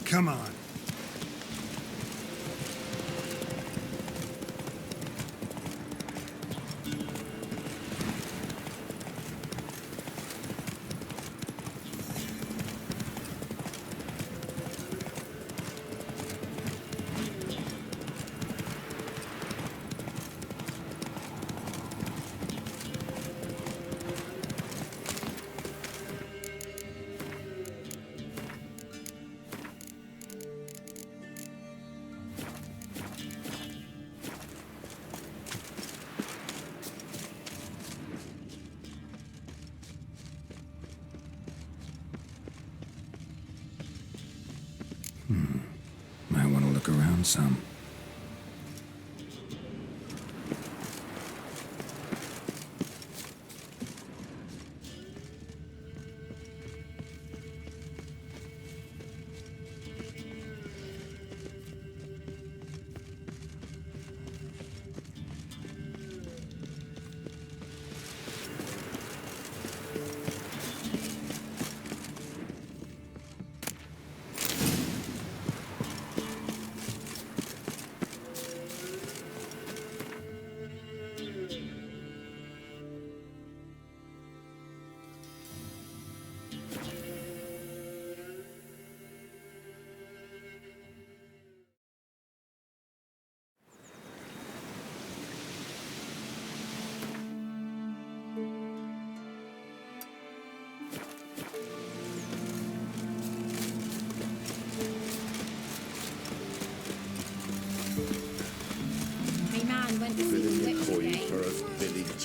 Come on. Might want to look around some. My man went to see the witch today. For a village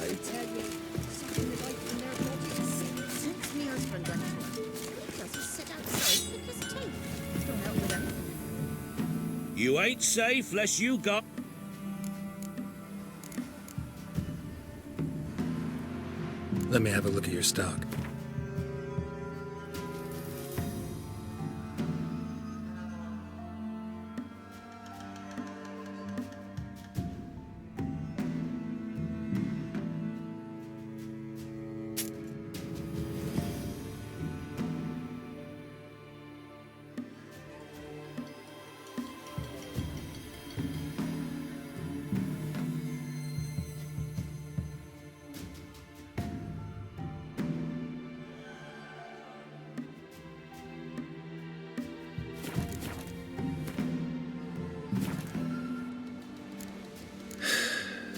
aid. Sucking the life from their bodies. Since my husband went to him, he doesn't sit outside with his teeth. Don't help with anything. You ain't safe less you got... Let me have a look at your stock.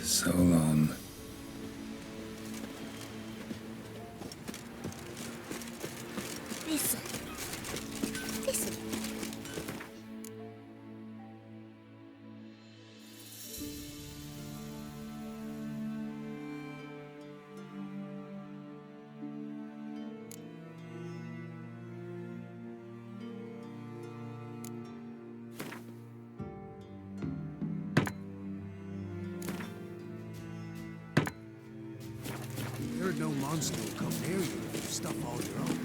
So long. Listen. Listen. You're no monster will come near you if you stuff all your own.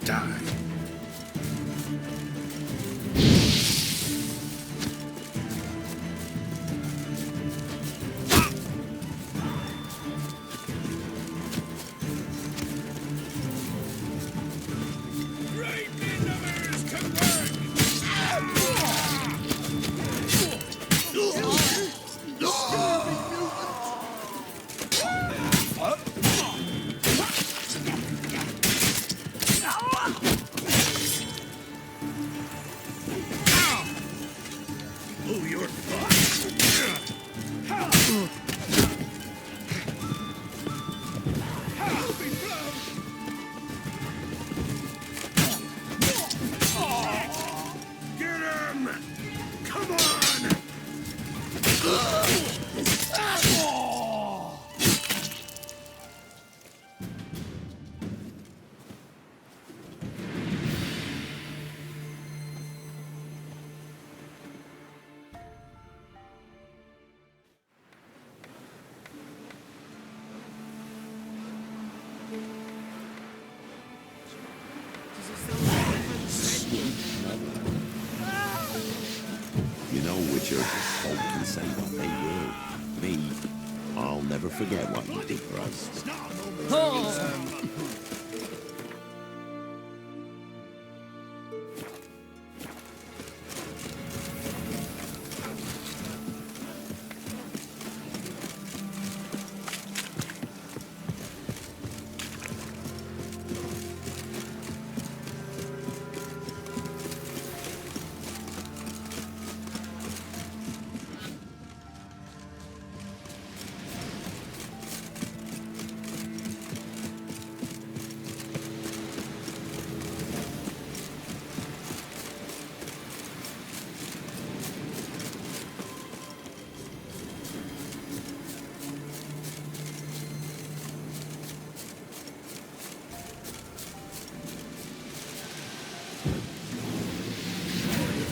Die. You know, Witcher, folk can say what they will. Me, I'll never forget what you did for us.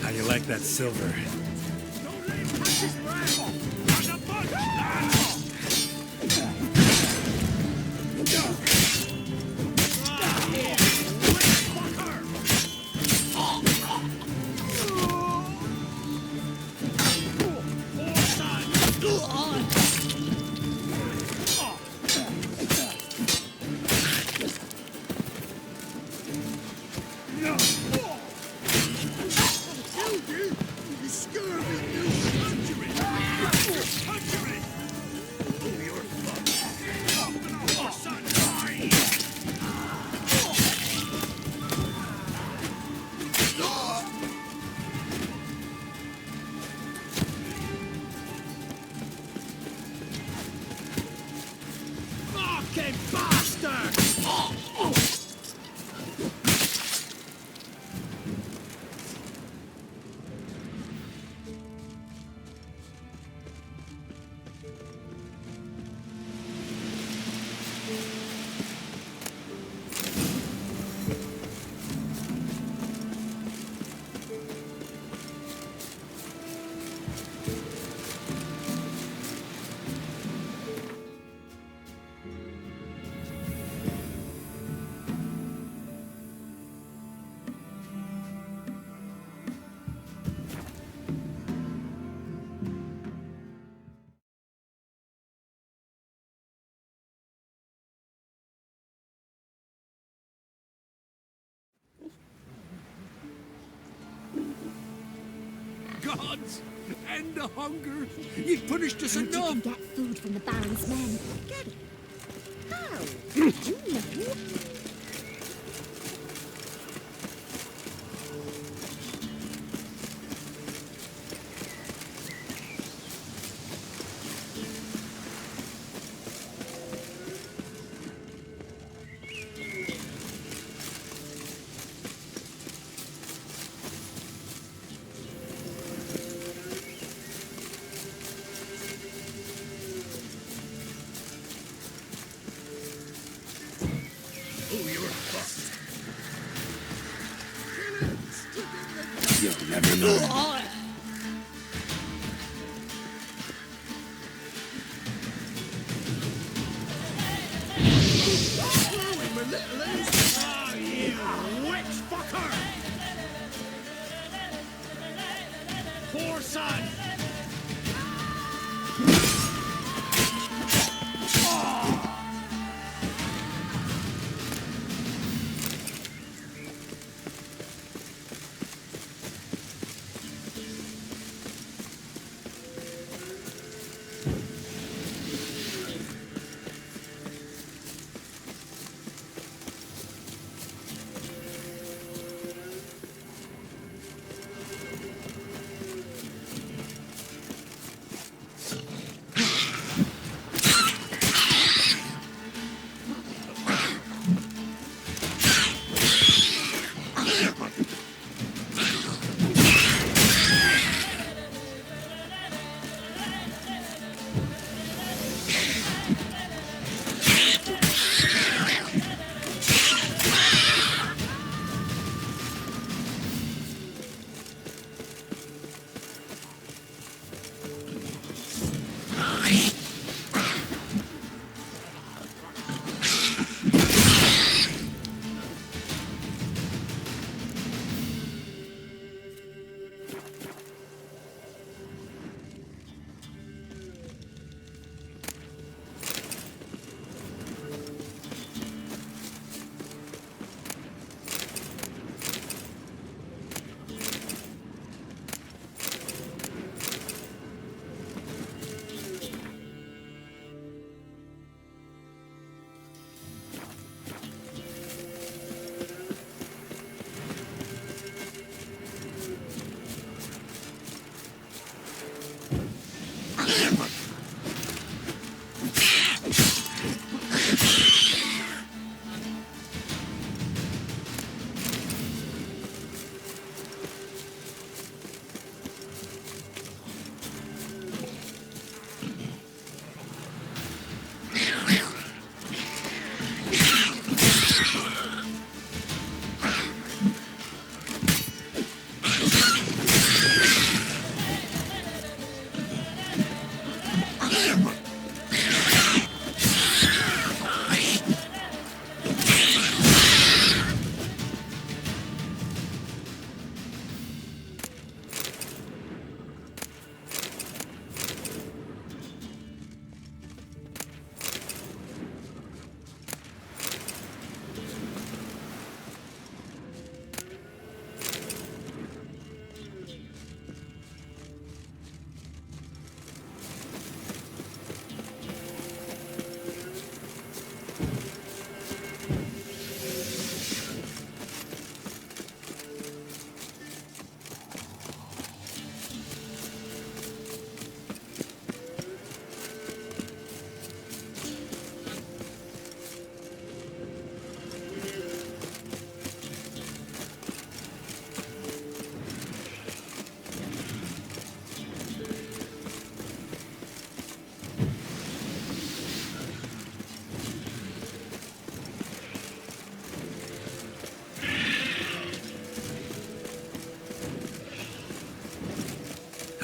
How you like that silver? Gods! End the hunger! You've punished us And you enough! can get food from the Baron's men. Get it? How? Did you know? You'll never know. Little ace! Oh, you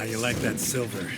How you like that silver?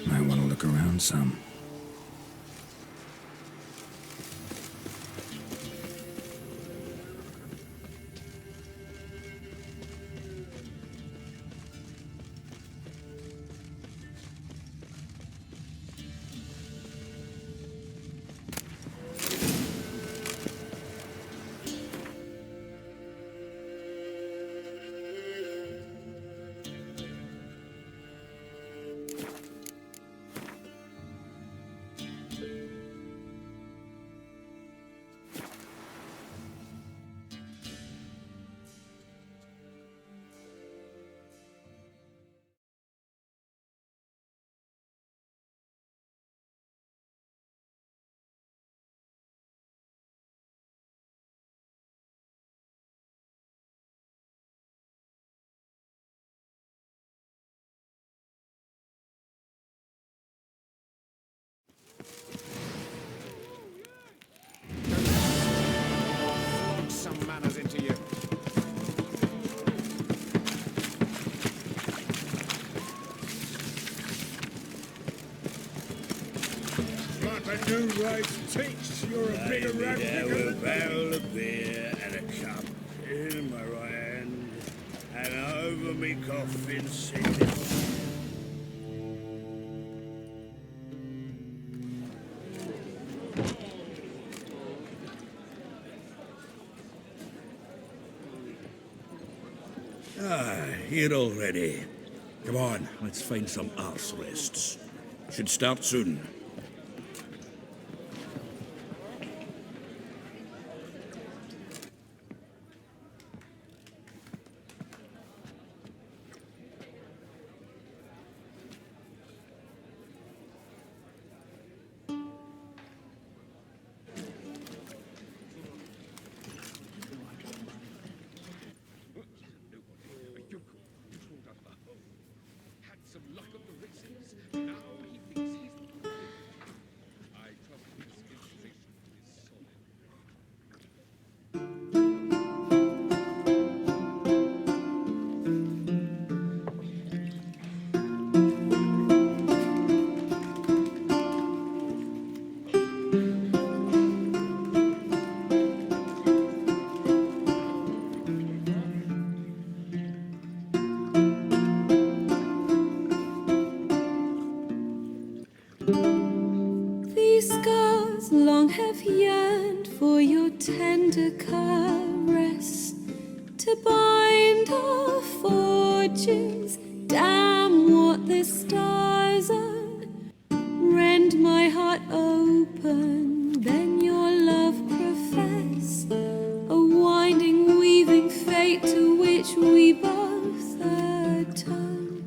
I want to look around some. Some manners into you. Slap a new rice takes. You're a bigger rat There a barrel of beer and a cup in my right hand, and over me coffin sitting. Here already. Come on, let's find some arse rests. Should start soon. Had some luck at the races. Now he thinks he's. I trust his infiltration is solid. These scars long have yearned for your tender caress, to bind our fortunes. Damn what the stars own. Rend my heart open, then your love profess, a winding, weaving fate to which we both atone.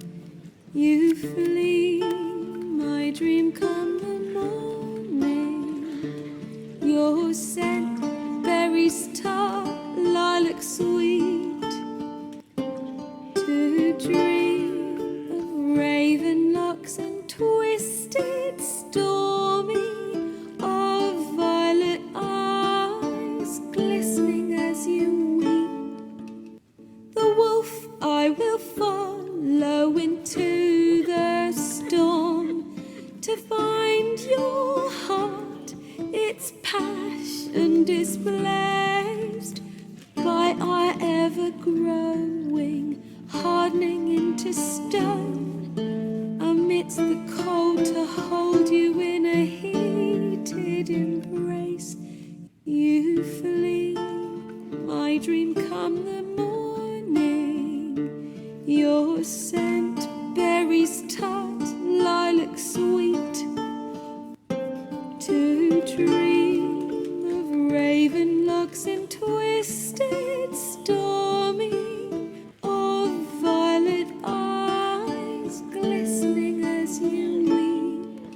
You flee, my dream come the morning. Your scent, berries tart, lilac sweet. To dream of raven locks and twisted, stormy, of violet eyes glistening as you weep. The wolf I will follow into the storm, to find your heart, its passion displaced by our ever-growing, hardening into stone, amidst the cold to hold you in a heated embrace. You flee, my dream come the morning, your scent, berries tart, lilac sweet. To dream as you weep.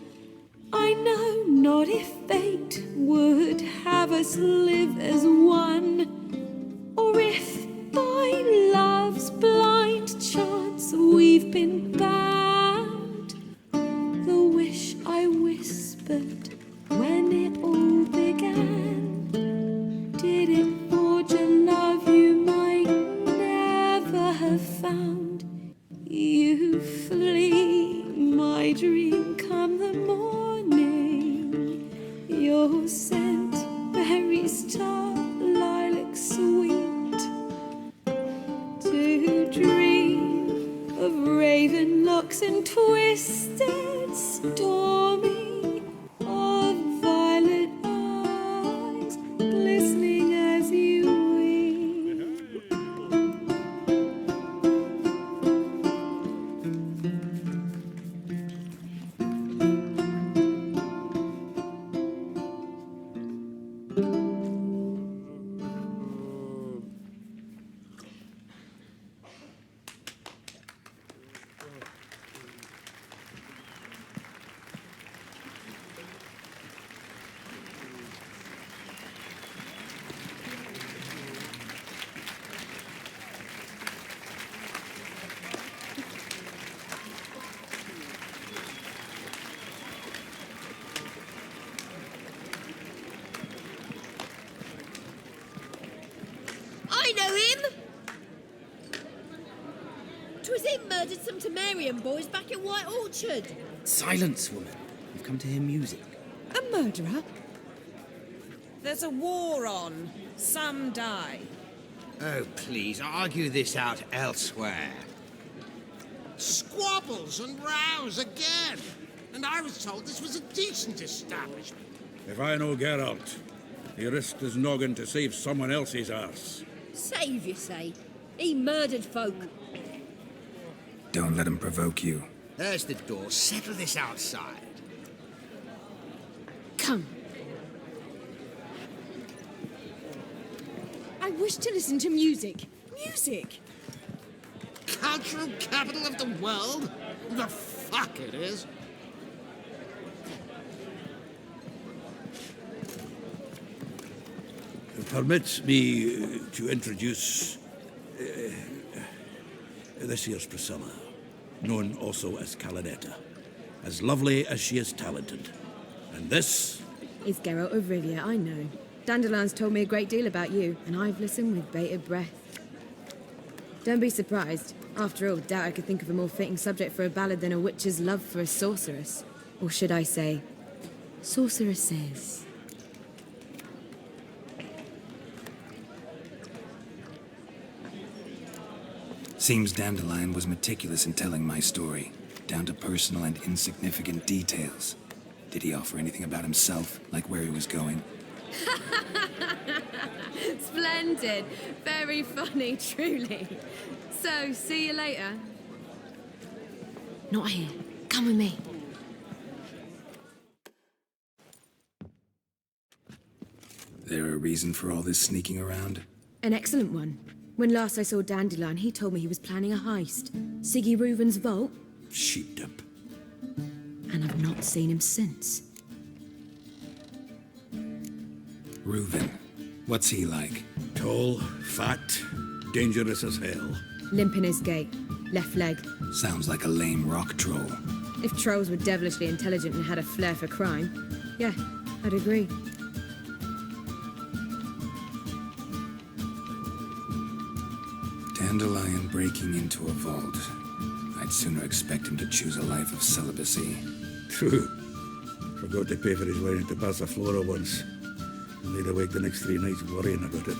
I know not if fate would have us live as one, or if by love's blind chance we've been bound. The wish I whispered when it all began, did it forge a love you might never have found? You flee, my dream, come the morning. Your scent, berry star, lilac sweet. To dream of raven locks and twisted, stormy, of violet eyes, glistening as you weep. I know him! 'Twas him murdered some Temerian boys back in White Orchard. Silence, woman. We've come to hear music. A murderer? There's a war on. Some die. Oh, please, argue this out elsewhere. Squabbles and rows again. And I was told this was a decent establishment. If I know Geralt, he risked his noggin to save someone else's arse. Save, you say? He murdered folk. Don't let him provoke you. There's the door. Settle this outside. Come. I wish to listen to music. Music! Cultural capital of the world? The fuck it is. Permit me to introduce this here's Priscilla, known also as Calinetta, as lovely as she is talented. And this is Geralt of Rivia, I know. Dandelion's told me a great deal about you, and I've listened with bated breath. Don't be surprised. After all, doubt I could think of a more fitting subject for a ballad than a witch's love for a sorceress. Or should I say, sorceresses. Seems Dandelion was meticulous in telling my story, down to personal and insignificant details. Did he offer anything about himself, like where he was going? Splendid. Very funny, truly. So, see you later. Not here. Come with me. There a reason for all this sneaking around? An excellent one. When last I saw Dandelion, he told me he was planning a heist. Siggy Reuven's vault. sheeped up. And I've not seen him since. Reuven. What's he like? Tall, fat, dangerous as hell. Limp in his gait. Left leg. Sounds like a lame rock troll. If trolls were devilishly intelligent and had a flair for crime, yeah, I'd agree. Dandelion breaking into a vault. I'd sooner expect him to choose a life of celibacy. True. Forgot to pay for his way into Passaflora once. And laid awake the next 3 nights worrying about it.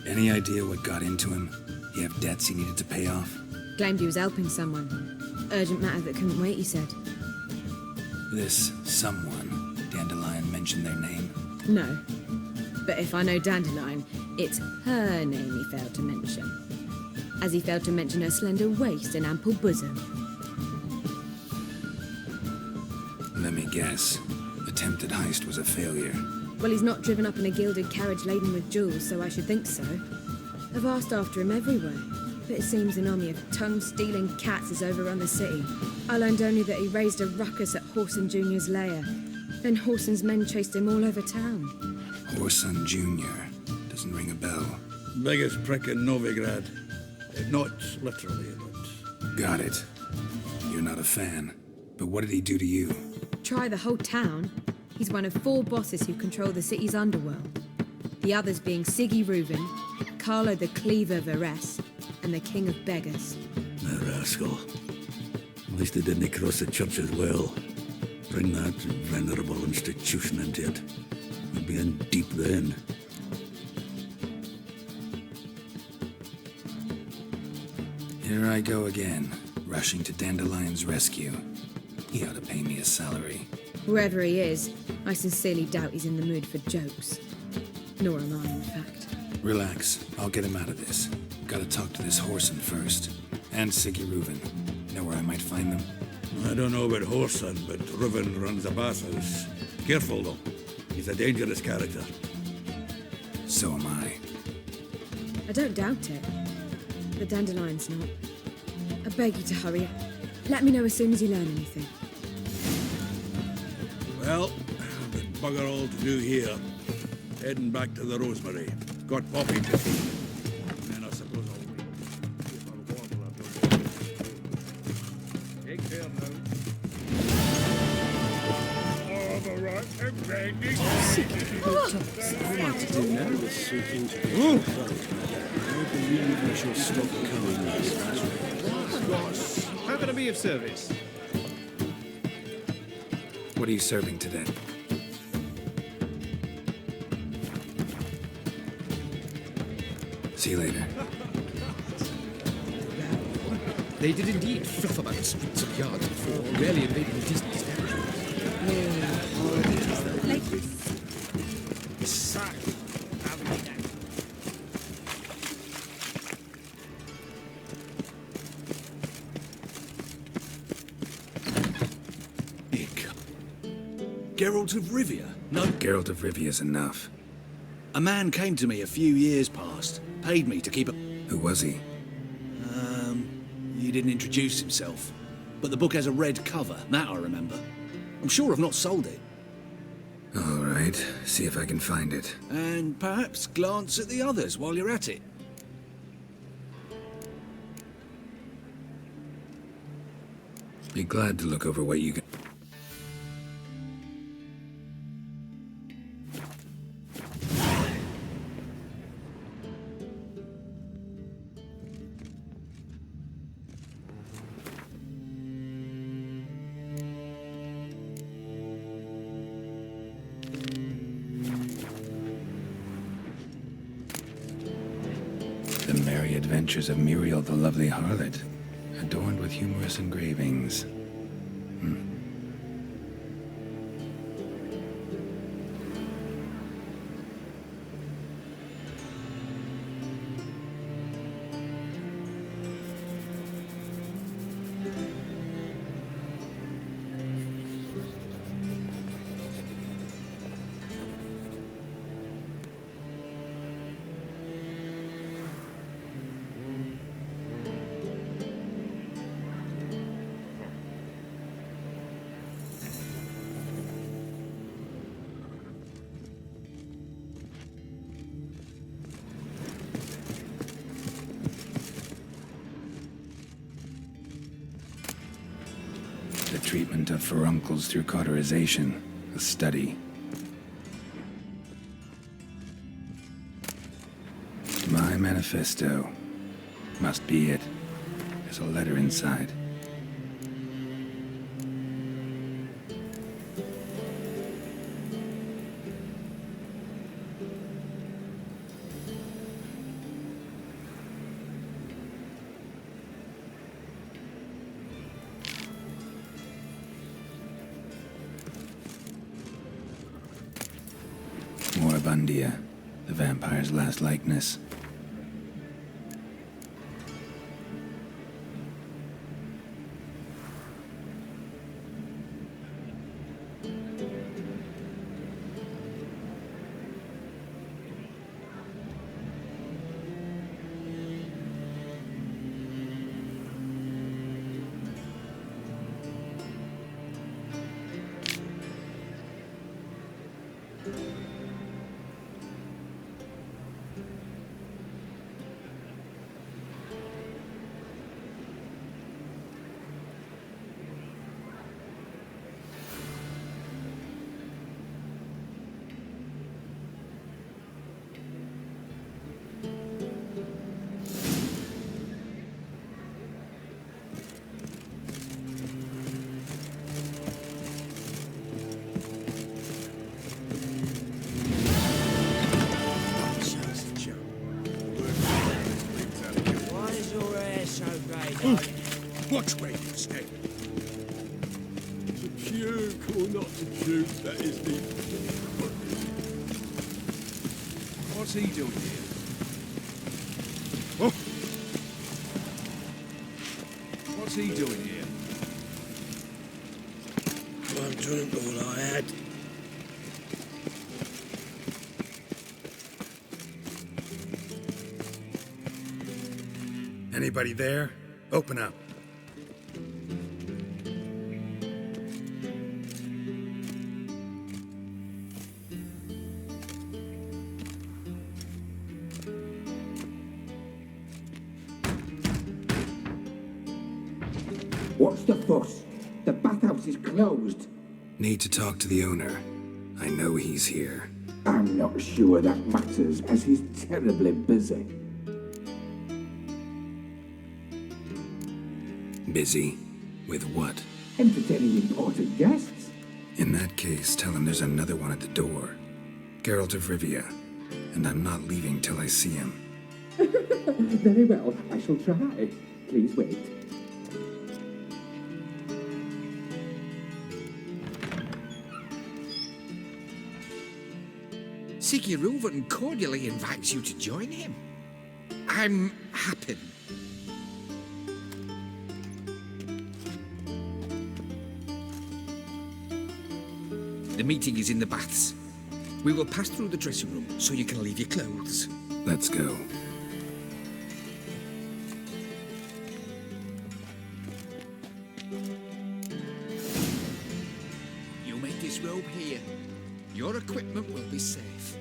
Any idea what got into him? He have debts he needed to pay off? Claimed he was helping someone. Urgent matter that couldn't wait, he said. This someone, Dandelion mentioned their name? No. But if I know Dandelion, it's her name he failed to mention. As he failed to mention her slender waist and ample bosom. Let me guess. Attempted heist was a failure. Well, he's not driven up in a gilded carriage laden with jewels, so I should think so. I've asked after him everywhere, but it seems an army of tongue-stealing cats has overrun the city. I learned only that he raised a ruckus at Horson Jr.'s lair. Then Horson's men chased him all over town. Horson Jr. Doesn't ring a bell. Biggest prick in Novigrad. Not literally, but... Got it. You're not a fan. But what did he do to you? Try the whole town. He's one of 4 bosses who control the city's underworld. The others being Siggy Reuben, Carlo the Cleaver Varese, and the King of Beggars. The rascal. At least they didn't cross the church as well. Bring that venerable institution into it. We'd be in deep then. Here I go again, rushing to Dandelion's rescue. He ought to pay me a salary. Wherever he is, I sincerely doubt he's in the mood for jokes. Nor am I, in fact. Relax, I'll get him out of this. Gotta talk to this Horson first. And Siggy Reuben. Know where I might find them? I don't know about Horson, but Reuben runs a bathhouse. Careful, though. He's a dangerous character. So am I. I don't doubt it. The Dandelion's not. I beg you to hurry up. Let me know as soon as you learn anything. Well, I've got bugger all to do here. Heading back to the Rosemary. Got Poppy to feed. And I suppose I'll wait. If I waddle up. Take care now. All the right and bending. All I have to do now is sink into the I believe we shall stop coming this How can I be of service? What are you serving today? See you later. They did indeed fluff about the streets of yards before, rarely invading decent establishments. Geralt of Rivia? No. Geralt of Rivia's enough. A man came to me a few years past, paid me to keep a... Who was he? He didn't introduce himself. But the book has a red cover, that I remember. I'm sure I've not sold it. All right, see if I can find it. And perhaps glance at the others while you're at it. Be glad to look over what you got. The Merry Adventures of Muriel the Lovely Harlot, adorned with humorous engravings. The treatment of furuncles through cauterization, a study. My manifesto. Must be it. There's a letter inside. Moribundia, the vampire's last likeness. Or not to shoot, that is the... What's he doing here? Oh! What's he doing here? I've drunk all I had. Anybody there? Open up. What's the fuss? The bathhouse is closed. Need to talk to the owner. I know he's here. I'm not sure that matters, as he's terribly busy. Busy? With what? Entertaining important guests. In that case, tell him there's another one at the door. Geralt of Rivia. And I'm not leaving till I see him. Very well, I shall try. Please wait. Siggy Reuven cordially invites you to join him. I'm happy. The meeting is in the baths. We will pass through the dressing room so you can leave your clothes. Let's go. You make this robe here. Your equipment will be safe.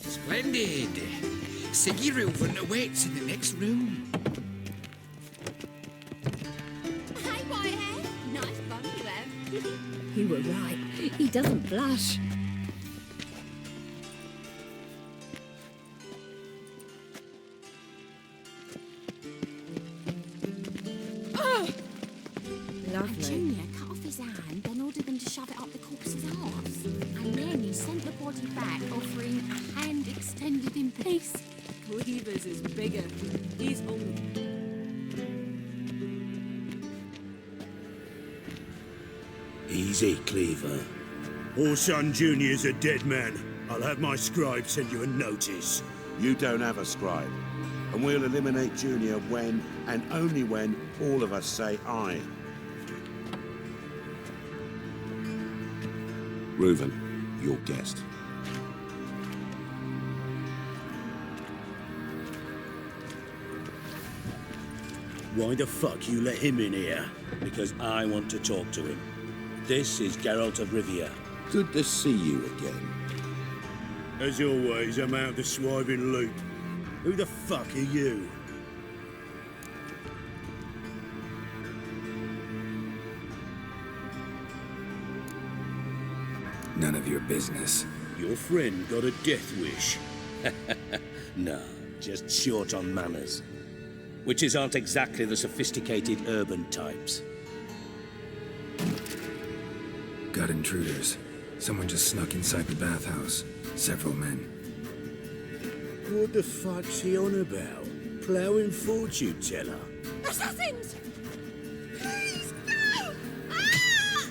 Splendid. Siggy Reuven awaits in the next room. Hey, Whitehead. Nice bum you have. You were right. He doesn't blush. Lovely. Junior cut off his hand, then ordered them to shove it up the corpse's arse. And then he sent the body back, offering a hand extended in peace. Cleaver's is bigger. He's old. Easy, Cleaver. Orson Jr.'s a dead man. I'll have my scribe send you a notice. You don't have a scribe. And we'll eliminate Junior when, and only when, all of us say aye. Reuven, your guest. Why the fuck you let him in here? Because I want to talk to him. This is Geralt of Rivia. Good to see you again. As always, I'm out the swiving loop. Who the fuck are you? None of your business. Your friend got a death wish. No, just short on manners. Witches aren't exactly the sophisticated urban types. Got intruders. Someone just snuck inside the bathhouse. Several men. What the fuck's he on about? Ploughing fortune teller? Assassins! Please, no! Ah!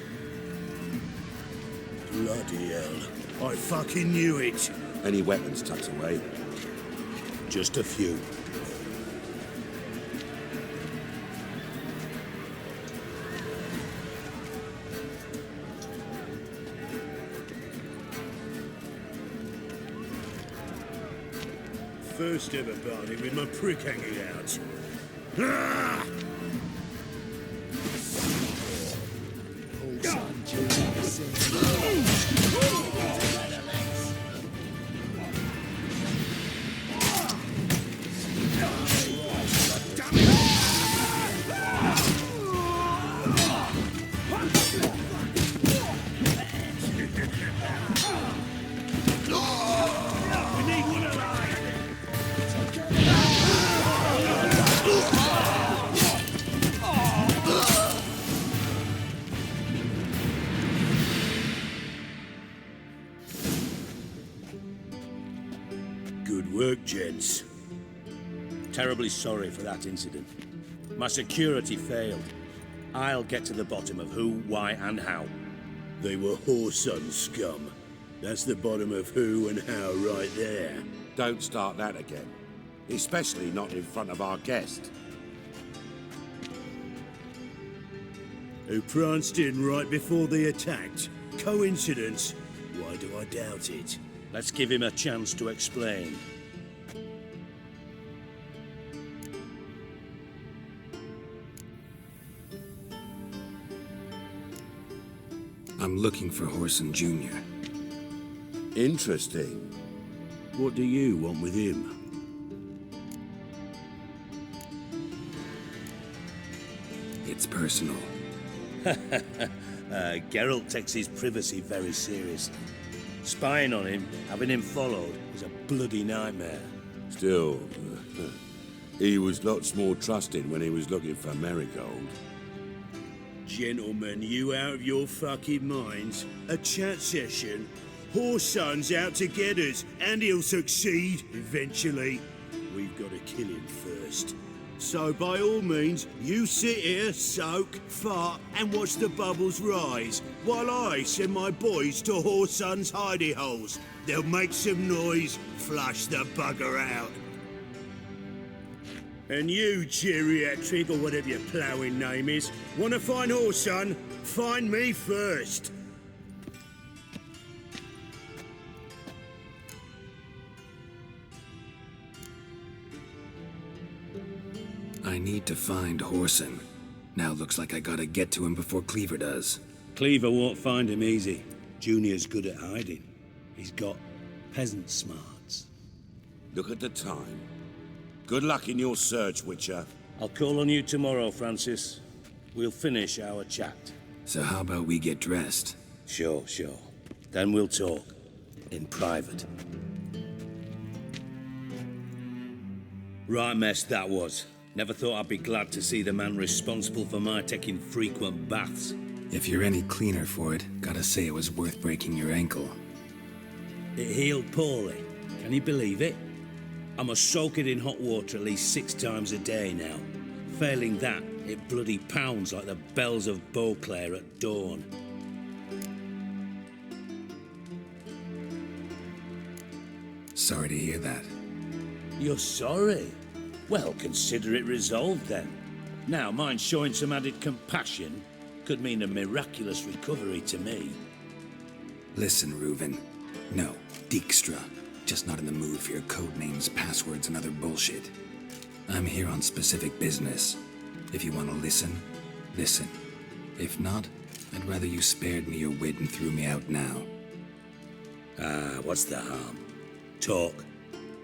Bloody hell. I fucking knew it. Any weapons tucked away? Just a few. First ever party with my prick hanging out. Ah! We Good work, gents. Terribly sorry for that incident. My security failed. I'll get to the bottom of who, why, and how. They were whoreson scum. That's the bottom of who and how right there. Don't start that again. Especially not in front of our guest. Who pranced in right before they attacked. Coincidence? Why do I doubt it? Let's give him a chance to explain. I'm looking for Horson Jr. Interesting. What do you want with him? It's personal. Geralt takes his privacy very seriously. Spying on him, having him followed, is a bloody nightmare. Still, he was lots more trusted when he was looking for Marigold. Gentlemen, you out of your fucking minds? A chat session? Whoreson's out to get us, and he'll succeed, eventually. We've got to kill him first. So by all means, you sit here, soak, fart, and watch the bubbles rise, while I send my boys to Whoreson's hidey holes. They'll make some noise, flush the bugger out. And you, geriatric, or whatever your ploughing name is, want to find Whoreson? Find me first. I need to find Horson. Now looks like I gotta get to him before Cleaver does. Cleaver won't find him easy. Junior's good at hiding. He's got peasant smarts. Look at the time. Good luck in your search, Witcher. I'll call on you tomorrow, Francis. We'll finish our chat. So how about we get dressed? Sure. Then we'll talk. In private. Right mess that was. Never thought I'd be glad to see the man responsible for my taking frequent baths. If you're any cleaner for it, gotta say it was worth breaking your ankle. It healed poorly. Can you believe it? I must soak it in hot water at least 6 times a day now. Failing that, it bloody pounds like the bells of Beauclair at dawn. Sorry to hear that. You're sorry? Well, consider it resolved then. Now, mind showing some added compassion could mean a miraculous recovery to me. Listen, Reuven. No, Dijkstra. Just not in the mood for your code names, passwords, and other bullshit. I'm here on specific business. If you want to listen, listen. If not, I'd rather you spared me your wit and threw me out now. What's the harm? Talk.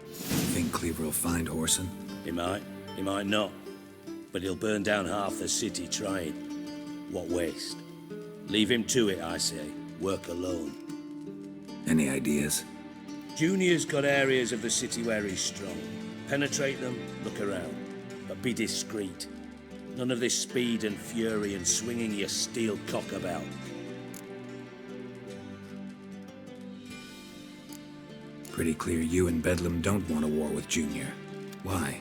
You think Cleaver will find Horson? He might not. But he'll burn down half the city trying. What waste. Leave him to it, I say. Work alone. Any ideas? Junior's got areas of the city where he's strong. Penetrate them, look around. But be discreet. None of this speed and fury and swinging your steel cock about. Pretty clear you and Bedlam don't want a war with Junior. Why?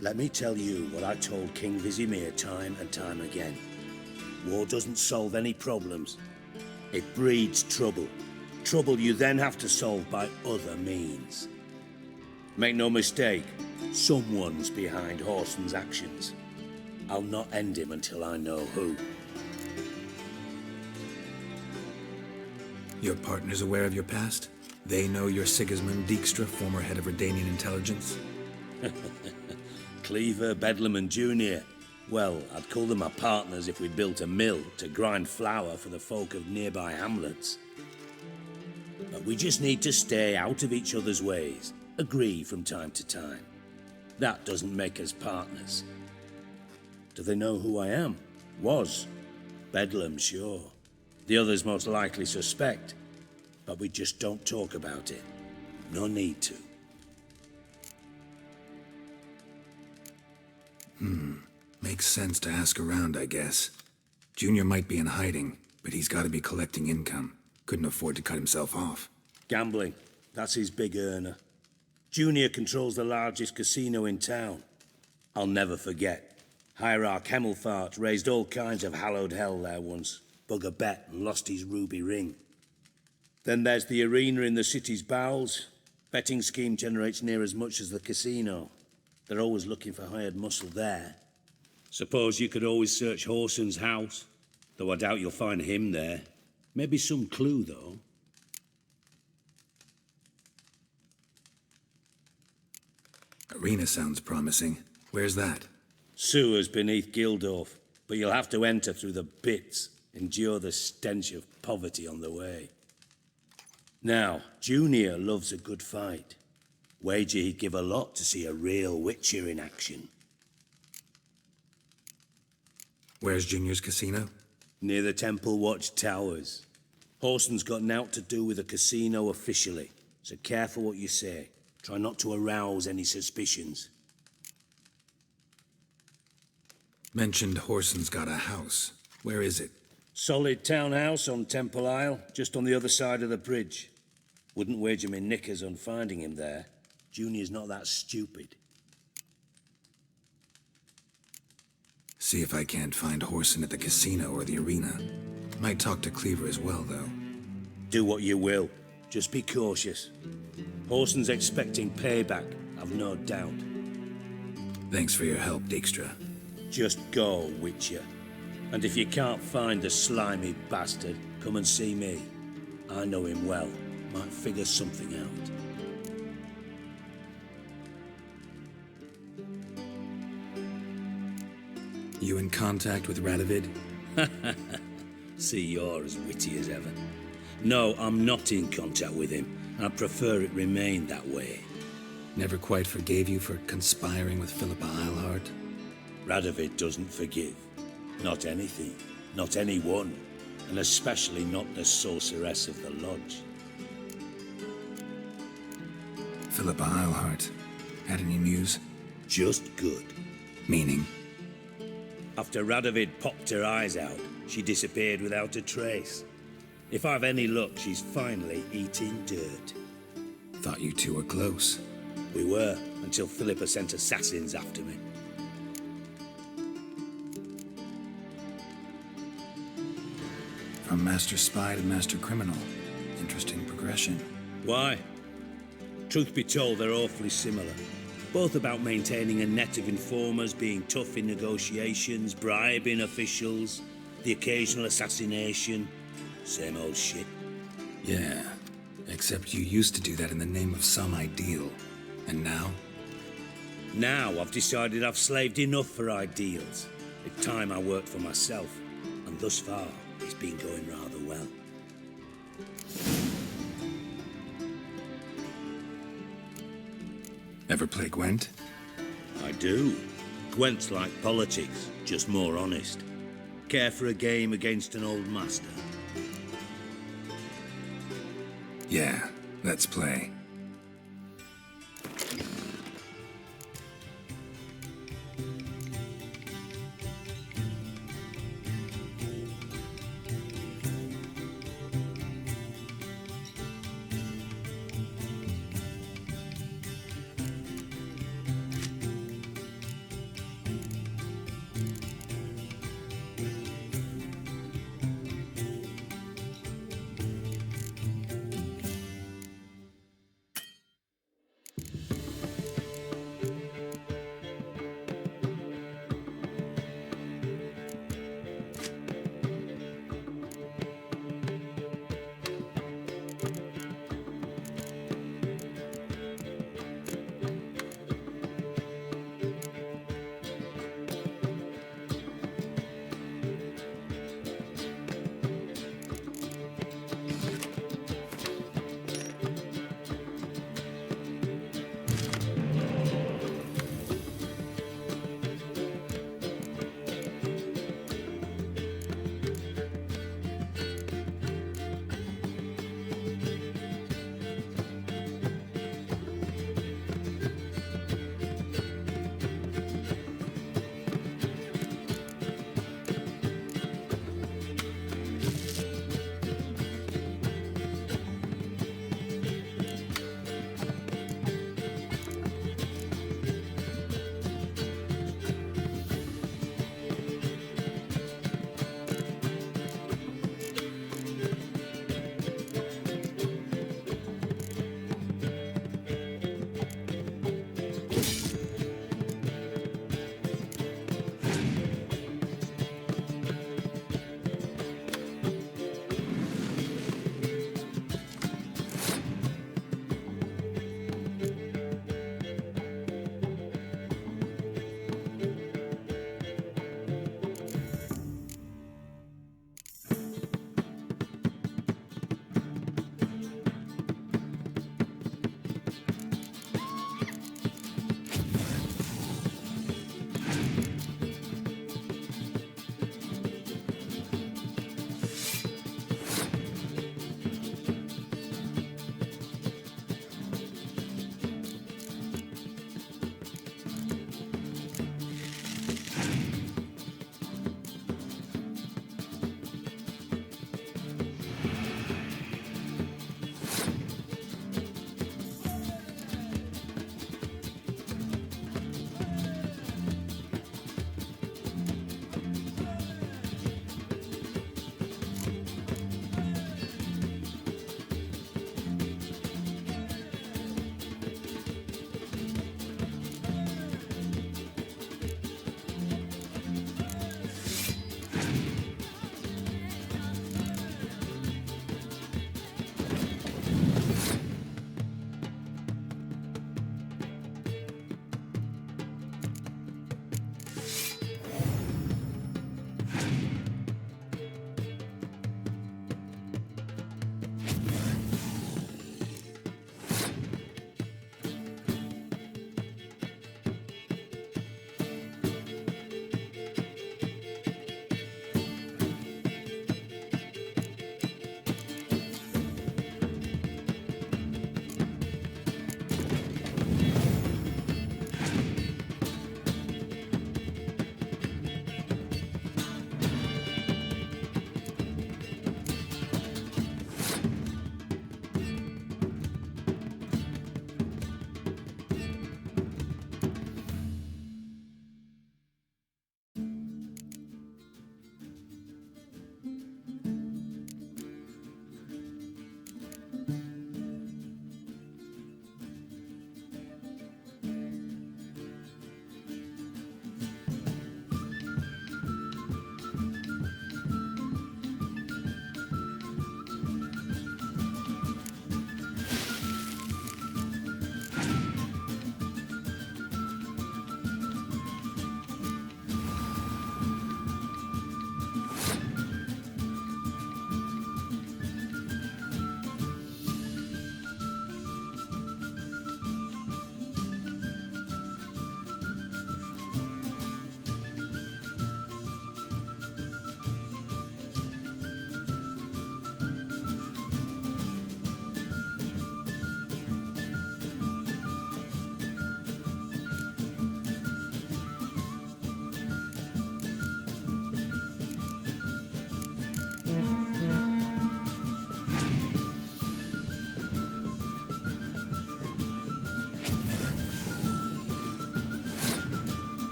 Let me tell you what I told King Vizimir time and time again. War doesn't solve any problems. It breeds trouble. Trouble you then have to solve by other means. Make no mistake, someone's behind Horson's actions. I'll not end him until I know who. Your partner's aware of your past? They know you're Sigismund Dijkstra, former head of Redanian intelligence? Cleaver, Bedlam, and Junior. Well, I'd call them my partners if we built a mill to grind flour for the folk of nearby hamlets. But we just need to stay out of each other's ways, agree from time to time. That doesn't make us partners. Do they know who I am? Was. Bedlam, sure. The others most likely suspect, but we just don't talk about it. No need to. Makes sense to ask around, I guess. Junior might be in hiding, but he's gotta be collecting income. Couldn't afford to cut himself off. Gambling. That's his big earner. Junior controls the largest casino in town. I'll never forget. Hierarch Hemmelfart raised all kinds of hallowed hell there once. Bug a bet and lost his ruby ring. Then there's the arena in the city's bowels. Betting scheme generates near as much as the casino. They're always looking for hired muscle there. Suppose you could always search Horson's house, though I doubt you'll find him there. Maybe some clue, though. Arena sounds promising. Where's that? Sewers beneath Gildorf, but you'll have to enter through the bits, endure the stench of poverty on the way. Now, Junior loves a good fight. Wager he'd give a lot to see a real Witcher in action. Where's Junior's casino? Near the Temple Watch Towers. Horson's got naught to do with the casino officially, so careful what you say. Try not to arouse any suspicions. Mentioned Horson's got a house. Where is it? Solid townhouse on Temple Isle, just on the other side of the bridge. Wouldn't wager me knickers on finding him there. Junior's not that stupid. See if I can't find Horson at the casino or the arena. Might talk to Cleaver as well, though. Do what you will. Just be cautious. Horson's expecting payback, I've no doubt. Thanks for your help, Dijkstra. Just go, Witcher. And if you can't find the slimy bastard, come and see me. I know him well. Might figure something out. You in contact with Radovid? See, you're as witty as ever. No, I'm not in contact with him. I prefer it remain that way. Never quite forgave you for conspiring with Philippa Eilhart? Radovid doesn't forgive. Not anything. Not anyone. And especially not the sorceress of the Lodge. Philippa Eilhart. Had any news? Just good. Meaning? After Radovid popped her eyes out, she disappeared without a trace. If I've any luck, she's finally eating dirt. Thought you two were close. We were, until Philippa sent assassins after me. From Master Spy to Master Criminal. Interesting progression. Why? Truth be told, they're awfully similar. Both about maintaining a net of informers, being tough in negotiations, bribing officials, the occasional assassination. Same old shit. Yeah, except you used to do that in the name of some ideal. And now? Now I've decided I've slaved enough for ideals. It's time I worked for myself. And thus far, it's been going rather well. Ever play Gwent? I do. Gwent's like politics, just more honest. Care for a game against an old master? Yeah, let's play.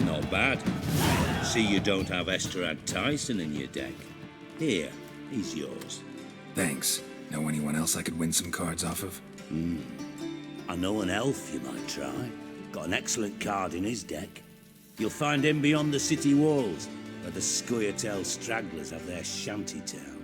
Not bad. See you don't have Esterad Tyson in your deck. Here, he's yours. Thanks. Know anyone else I could win some cards off of? I know an elf you might try. Got an excellent card in his deck. You'll find him beyond the city walls, where the Scoia'tael stragglers have their shanty town.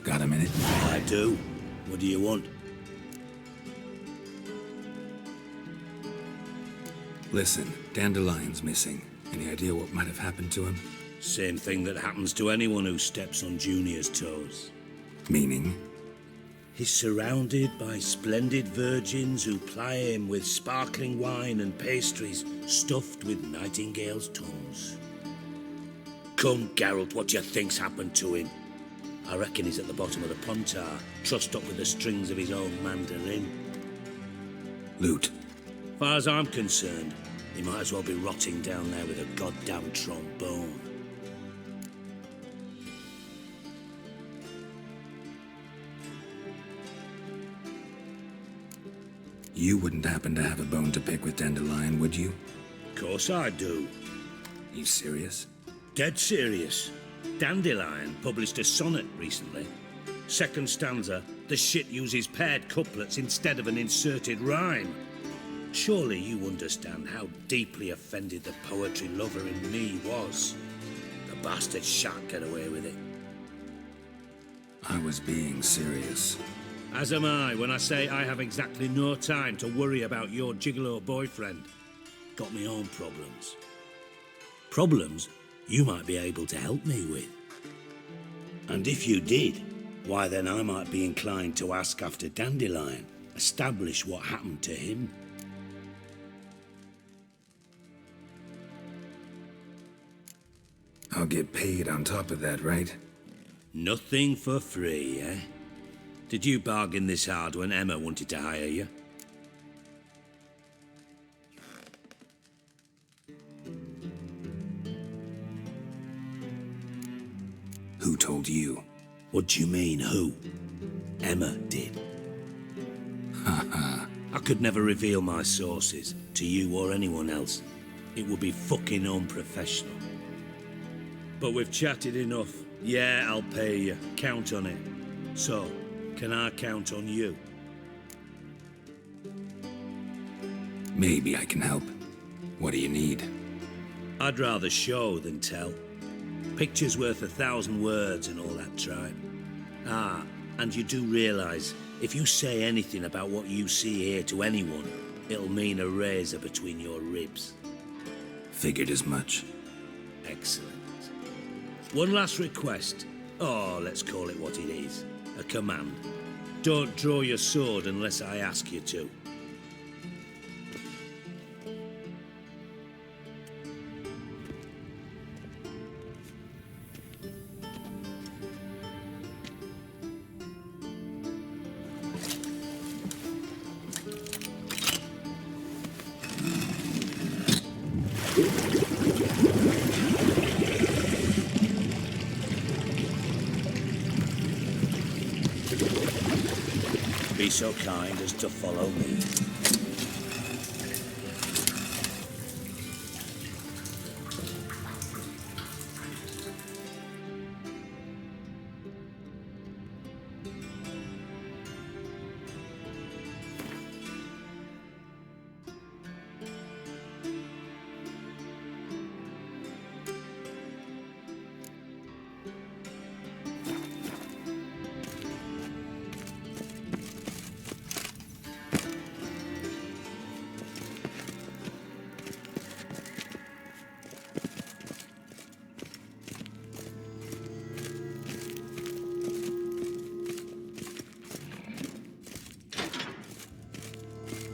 Got a minute? I do. What do you want? Listen, Dandelion's missing. Any idea what might have happened to him? Same thing that happens to anyone who steps on Junior's toes. Meaning? He's surrounded by splendid virgins who ply him with sparkling wine and pastries stuffed with nightingales' tongues. Come, Geralt, what do you think's happened to him? I reckon he's at the bottom of the Pontar, trussed up with the strings of his own mandolin. Loot. Far as I'm concerned, he might as well be rotting down there with a goddamn trombone. You wouldn't happen to have a bone to pick with Dandelion, would you? Of course I do. You serious? Dead serious. Dandelion published a sonnet recently. Second stanza, the shit uses paired couplets instead of an inserted rhyme. Surely you understand how deeply offended the poetry lover in me was. The bastard shan't get away with it. I was being serious. As am I when I say I have exactly no time to worry about your gigolo boyfriend. Got me own problems. Problems you might be able to help me with. And if you did, why then I might be inclined to ask after Dandelion, establish what happened to him. I'll get paid on top of that, right? Nothing for free, eh? Did you bargain this hard when Emma wanted to hire you? Who told you? What do you mean, who? Emma did. Haha. I could never reveal my sources to you or anyone else. It would be fucking unprofessional. But we've chatted enough. Yeah, I'll pay you. Count on it. So, can I count on you? Maybe I can help. What do you need? I'd rather show than tell. Picture's worth 1,000 words and all that tribe. Ah, and you do realize, if you say anything about what you see here to anyone, it'll mean a razor between your ribs. Figured as much. Excellent. One last request. Oh, let's call it what it is. A command. Don't draw your sword unless I ask you to. be so kind as to follow me.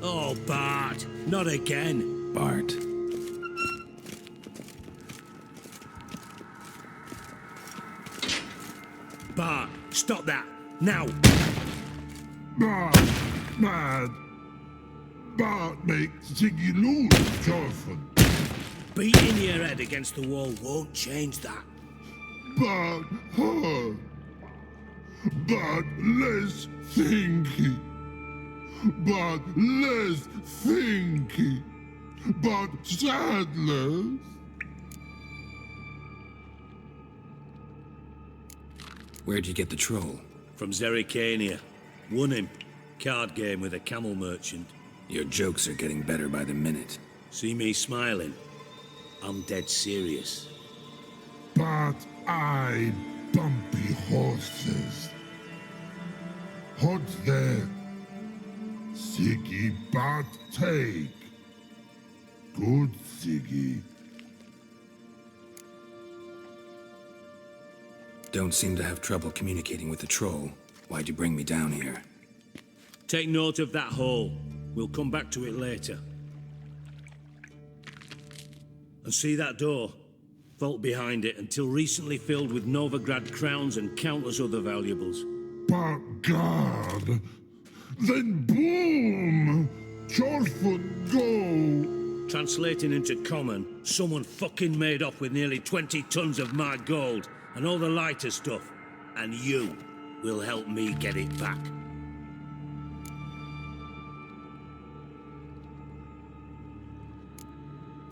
Oh, Bart, not again. Bart. Bart, stop that, now! Bart, mad. Bart makes Ziggy lose, Jorfin. Beating your head against the wall won't change that. Bart, hard. Bart, less thinky. But less thinky. But sadless. Where'd you get the troll? From Zerrikania. Won him. Card game with a camel merchant. Your jokes are getting better by the minute. See me smiling? I'm dead serious. But I bumpy horses. Hot there. Ziggy, but take. Good Ziggy. Don't seem to have trouble communicating with the troll. Why'd you bring me down here? Take note of that hole. We'll come back to it later. And see that door? Vault behind it, until recently filled with Novigrad crowns and countless other valuables. But God! Then boom! Jorfin, go! Translating into common, someone fucking made off with nearly 20 tons of my gold and all the lighter stuff. And you will help me get it back.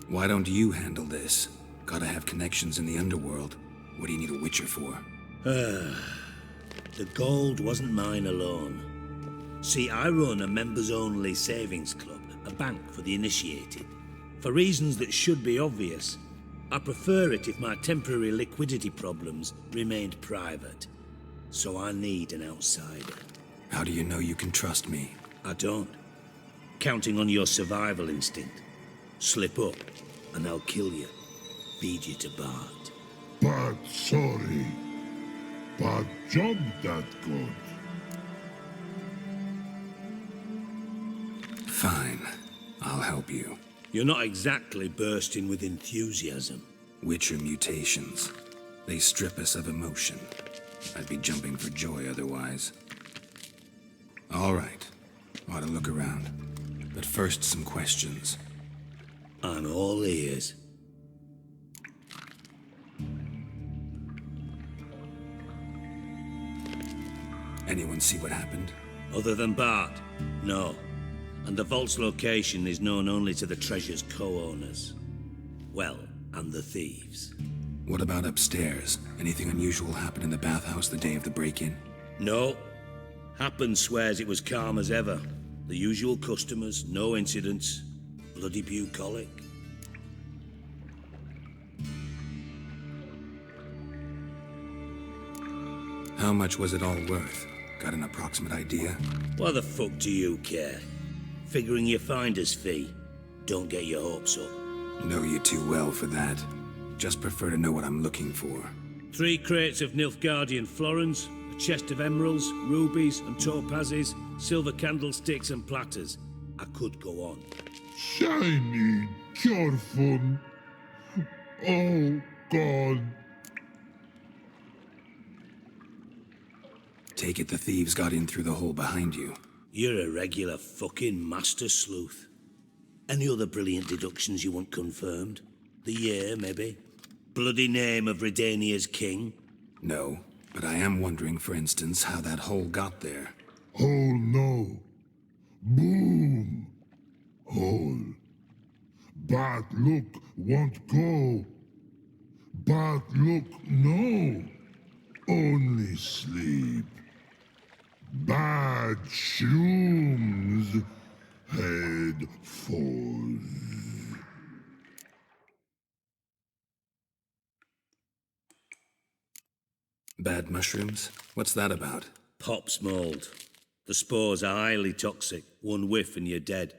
Why don't you handle this? Gotta have connections in the underworld. What do you need a witcher for? The gold wasn't mine alone. See, I run a members-only savings club, a bank for the initiated. For reasons that should be obvious, I prefer it if my temporary liquidity problems remained private. So I need an outsider. How do you know you can trust me? I don't. Counting on your survival instinct. Slip up, and I'll kill you. Feed you to Bart. But sorry. But job that good. Fine. I'll help you. You're not exactly bursting with enthusiasm. Witcher mutations. They strip us of emotion. I'd be jumping for joy otherwise. All right. Ought to look around. But first, some questions. I'm all ears. Anyone see what happened? Other than Bart? No. And the vault's location is known only to the treasure's co-owners. Well, and the thieves. What about upstairs? Anything unusual happen in the bathhouse the day of the break-in? No. Happen swears it was calm as ever. The usual customers, no incidents. Bloody bucolic. How much was it all worth? Got an approximate idea? Why the fuck do you care? Figuring your finder's fee. Don't get your hopes up. Know you too well for that. Just prefer to know what I'm looking for. 3 crates of Nilfgaardian florins, a chest of emeralds, rubies and topazes, silver candlesticks and platters. I could go on. Shiny Jorfin. Oh, God. Take it the thieves got in through the hole behind you. You're a regular fucking master sleuth. Any other brilliant deductions you want confirmed? The year, maybe? Bloody name of Redania's king? No, but I am wondering, for instance, how that hole got there. Hole no. Boom. Hole. Bad look won't go. Bad look no. Only sleep. Bad shrooms. Head falls. Bad mushrooms? What's that about? Pops mold. The spores are highly toxic. One whiff and you're dead.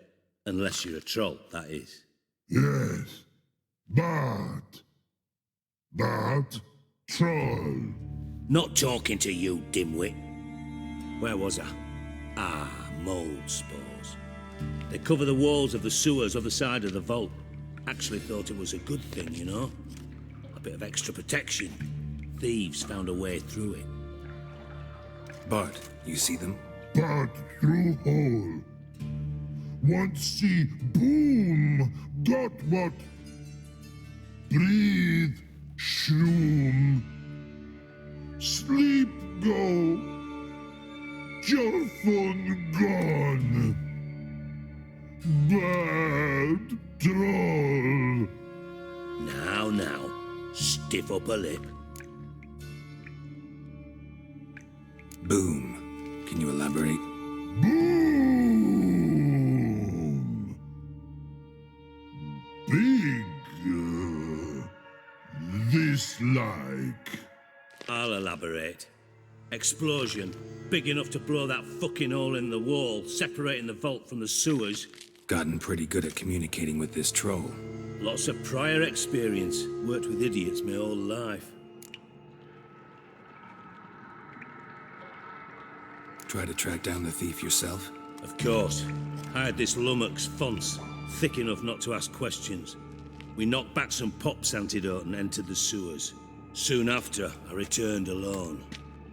Unless you're a troll, that is. Yes. Bad. Bad troll. Not talking to you, dimwit. Where was I? Ah, mold spores. They cover the walls of the sewers other side of the vault. Actually thought it was a good thing, you know? A bit of extra protection. Thieves found a way through it. Bart, you see them? Bad through hole. Want see boom. Got what? Breathe. Shroom. Sleep go. Your phone gone. Bad troll. Now, stiff upper lip. Boom. Can you elaborate? Boom. Big. This like. I'll elaborate. Explosion, big enough to blow that fucking hole in the wall, separating the vault from the sewers. Gotten pretty good at communicating with this troll. Lots of prior experience. Worked with idiots my whole life. Try to track down the thief yourself? Of course. I had this lummox, Fonce, thick enough not to ask questions. We knocked back some Pop's antidote and entered the sewers. Soon after, I returned alone.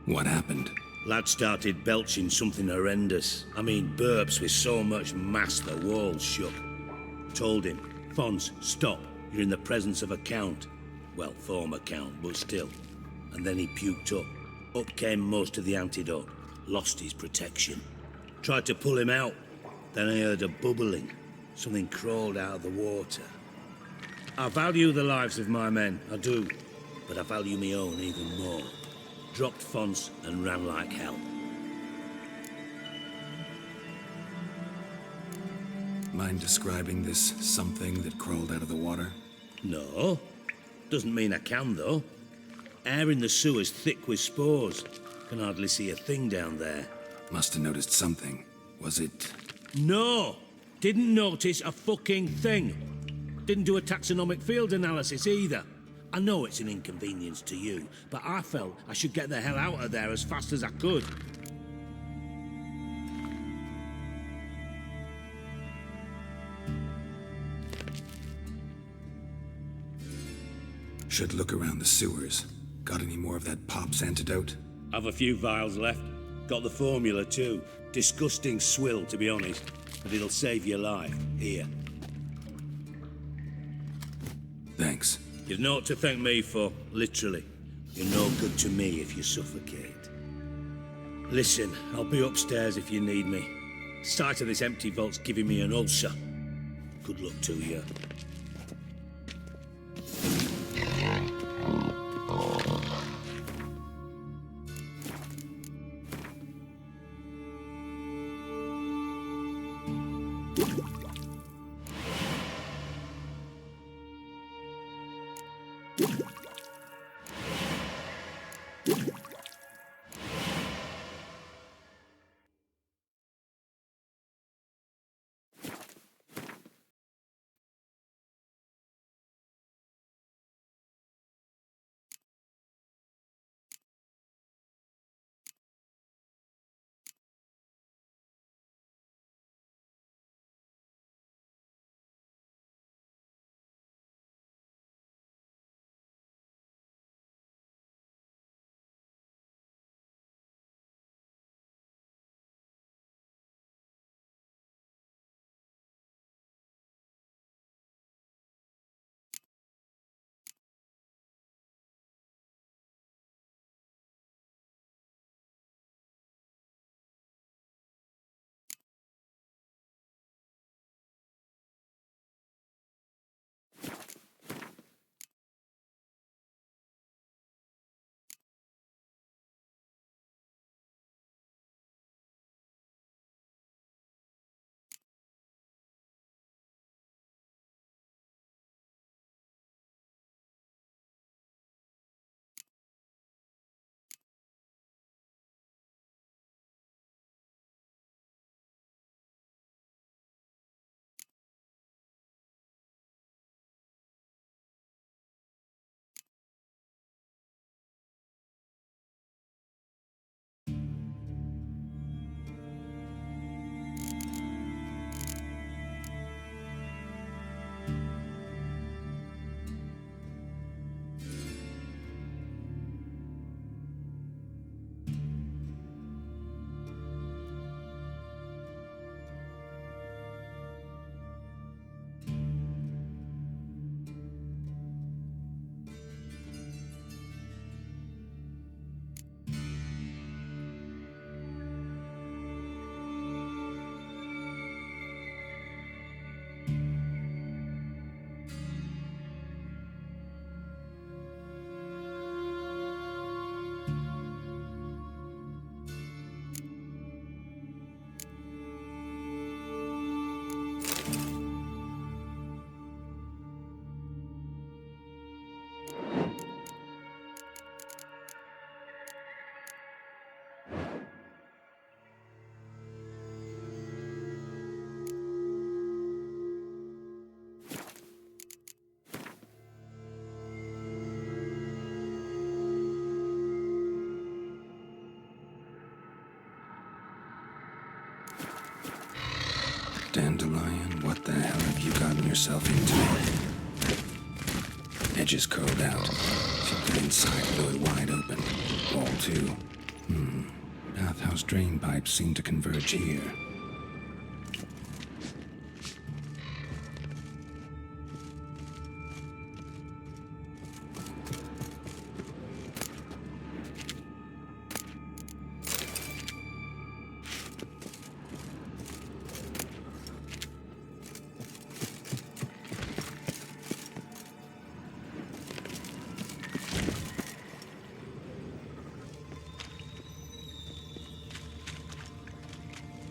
What happened? Lad started belching something horrendous. I mean, burps with so much mass the walls shook. Told him, Fonz, stop. You're in the presence of a count. Well, former count, but still. And then he puked up. Up came most of the antidote. Lost his protection. Tried to pull him out. Then I heard a bubbling. Something crawled out of the water. I value the lives of my men, I do. But I value my own even more. Dropped Fonz and ran like hell. Mind describing this something that crawled out of the water? No. Doesn't mean I can, though. Air in the sewer's thick with spores. Can hardly see a thing down there. Must have noticed something. Was it... No! Didn't notice a fucking thing. Didn't do a taxonomic field analysis either. I know it's an inconvenience to you, but I felt I should get the hell out of there as fast as I could. Should look around the sewers. Got any more of that Pop's antidote? Have a few vials left. Got the formula too. Disgusting swill, to be honest. But it'll save your life. Here. Thanks. You've naught to thank me for, literally. You're no good to me if you suffocate. Listen, I'll be upstairs if you need me. Sight of this empty vault's giving me an ulcer. Good luck to you. herself into it. Edges curled out. She put inside, blew it wide open. Wall too. Bathhouse drain pipes seem to converge here.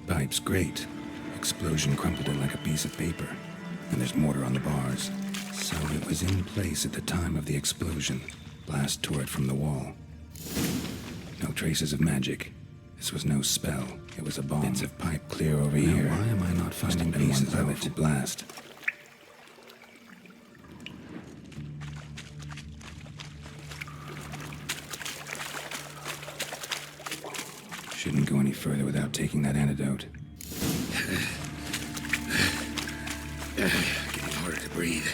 Pipe's great. Explosion crumpled it like a piece of paper. And there's mortar on the bars. So it was in place at the time of the explosion. Blast tore it from the wall. No traces of magic. This was no spell. It was a bomb. Bits of pipe clear over here. Why am I not finding pieces of it to blast? Shouldn't go any further without taking that antidote. Getting harder to breathe.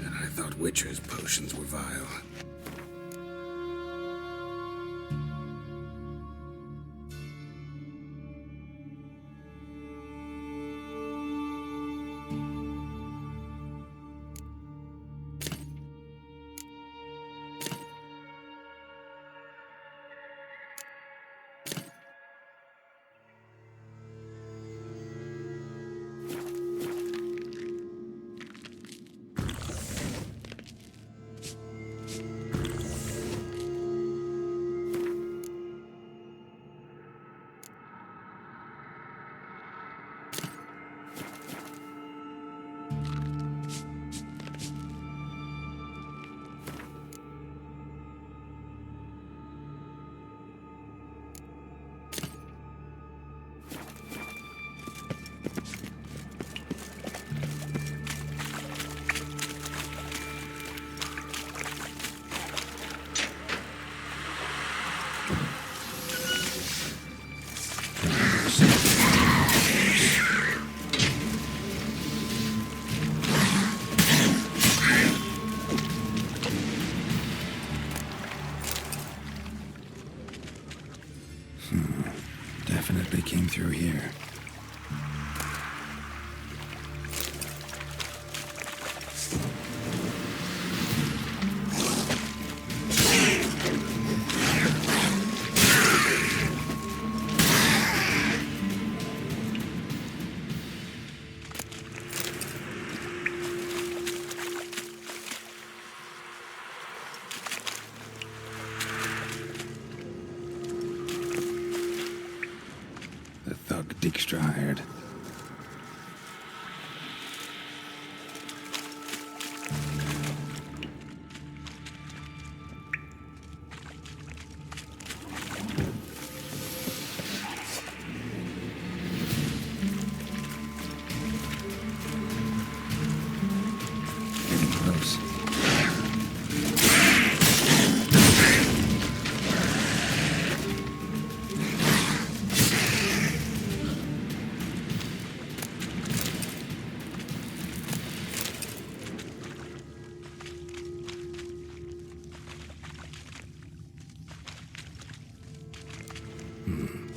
And I thought Witcher's potions were vile. Definitely came through here. The thug Dijkstra hired. Getting close.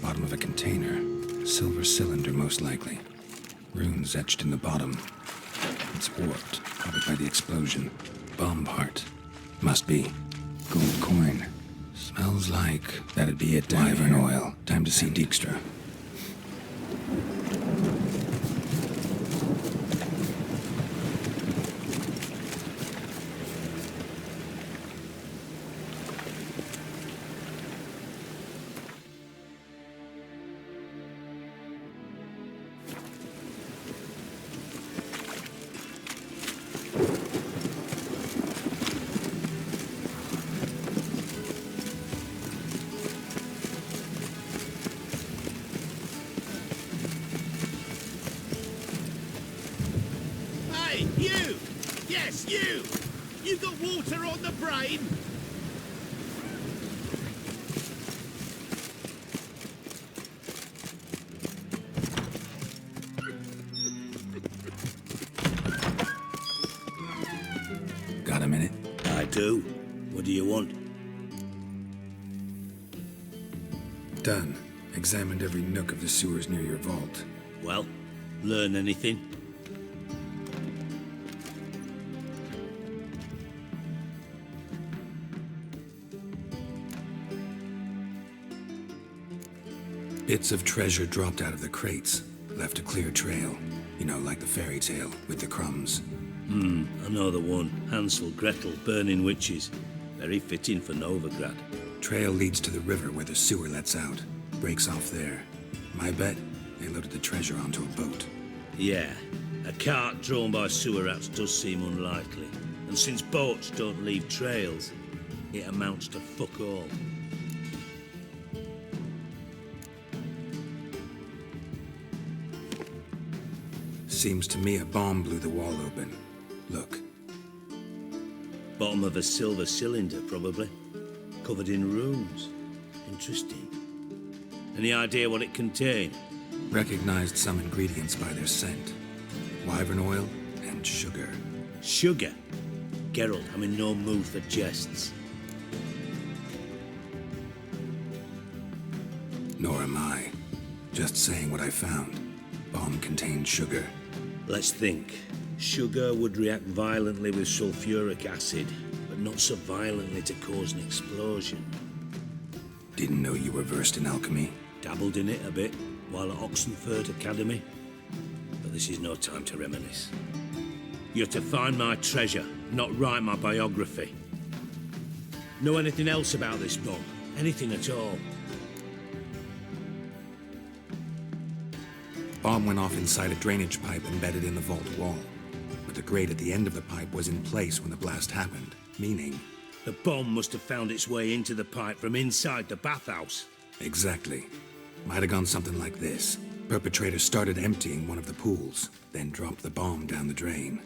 Bottom of a container. Silver cylinder, most likely. Runes etched in the bottom. It's warped, probably by the explosion. Bomb part. Must be. Gold coin. Smells like that'd be it. Wyvern oil. Time to see Dijkstra. Hey, you! Yes, you! You got water on the brain? Got a minute? I do. What do you want? Done. Examined every nook of the sewers near your vault. Well, learn anything? Bits of treasure dropped out of the crates, left a clear trail. You know, like the fairy tale with the crumbs. I know the one. Hansel, Gretel, burning witches. Very fitting for Novigrad. Trail leads to the river where the sewer lets out. Breaks off there. My bet, they loaded the treasure onto a boat. Yeah, a cart drawn by sewer rats does seem unlikely. And since boats don't leave trails, it amounts to fuck all. Seems to me a bomb blew the wall open. Look. Bottom of a silver cylinder, probably. Covered in runes. Interesting. Any idea what it contained? Recognized some ingredients by their scent. Wyvern oil and sugar. Sugar? Geralt, I'm in no mood for jests. Nor am I. Just saying what I found. Bomb contained sugar. Let's think. Sugar would react violently with sulfuric acid, but not so violently to cause an explosion. Didn't know you were versed in alchemy. Dabbled in it a bit while at Oxenford Academy. But this is no time to reminisce. You're to find my treasure, not write my biography. Know anything else about this bomb? Anything at all? Bomb went off inside a drainage pipe embedded in the vault wall. But the grate at the end of the pipe was in place when the blast happened, meaning... The bomb must have found its way into the pipe from inside the bathhouse. Exactly. Might have gone something like this. Perpetrator started emptying one of the pools, then dropped the bomb down the drain.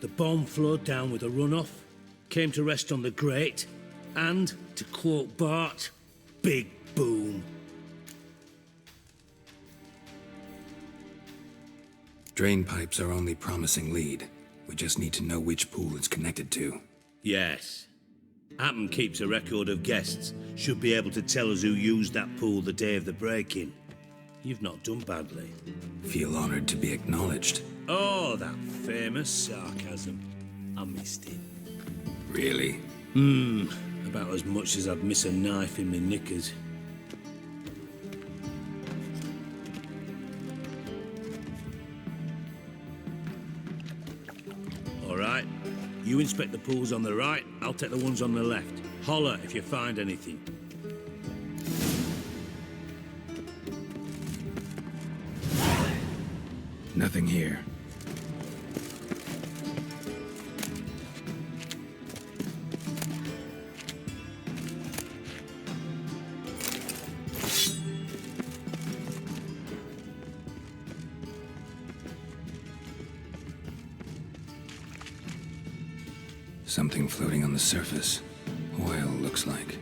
The bomb flowed down with a runoff, came to rest on the grate, and, to quote Bart, big boom. Drain pipes are only promising lead. We just need to know which pool it's connected to. Yes. Appen keeps a record of guests. Should be able to tell us who used that pool the day of the break-in. You've not done badly. Feel honored to be acknowledged. Oh, that famous sarcasm. I missed it. Really? About as much as I'd miss a knife in my knickers. All right. You inspect the pools on the right, I'll take the ones on the left. Holler if you find anything. Nothing here. Something floating on the surface. Oil, looks like.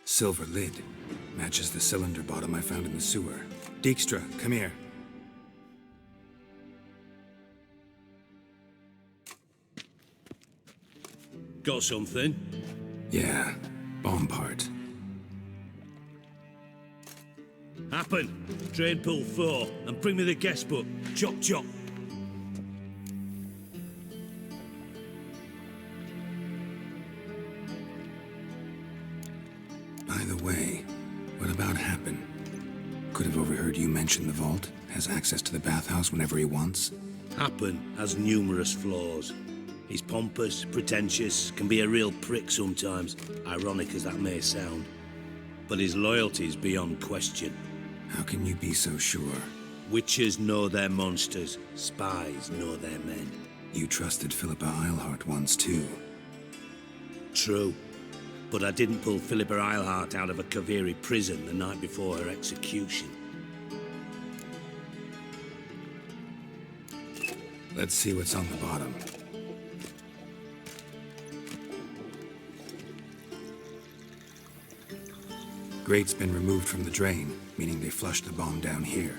Silver lid. Matches the cylinder bottom I found in the sewer. Dijkstra, come here. Got something? Yeah, bomb part. Happen. Train pull 4, and bring me the guest book. Chop chop. By the way, what about Happen? Could have overheard you mention the vault. Has access to the bathhouse whenever he wants. Happen has numerous flaws. He's pompous, pretentious, can be a real prick sometimes, ironic as that may sound. But his loyalty's beyond question. How can you be so sure? Witchers know their monsters, spies know their men. You trusted Philippa Eilhart once too. True. But I didn't pull Philippa Eilhart out of a Kaviri prison the night before her execution. Let's see what's on the bottom. Grate's been removed from the drain, meaning they flushed the bomb down here.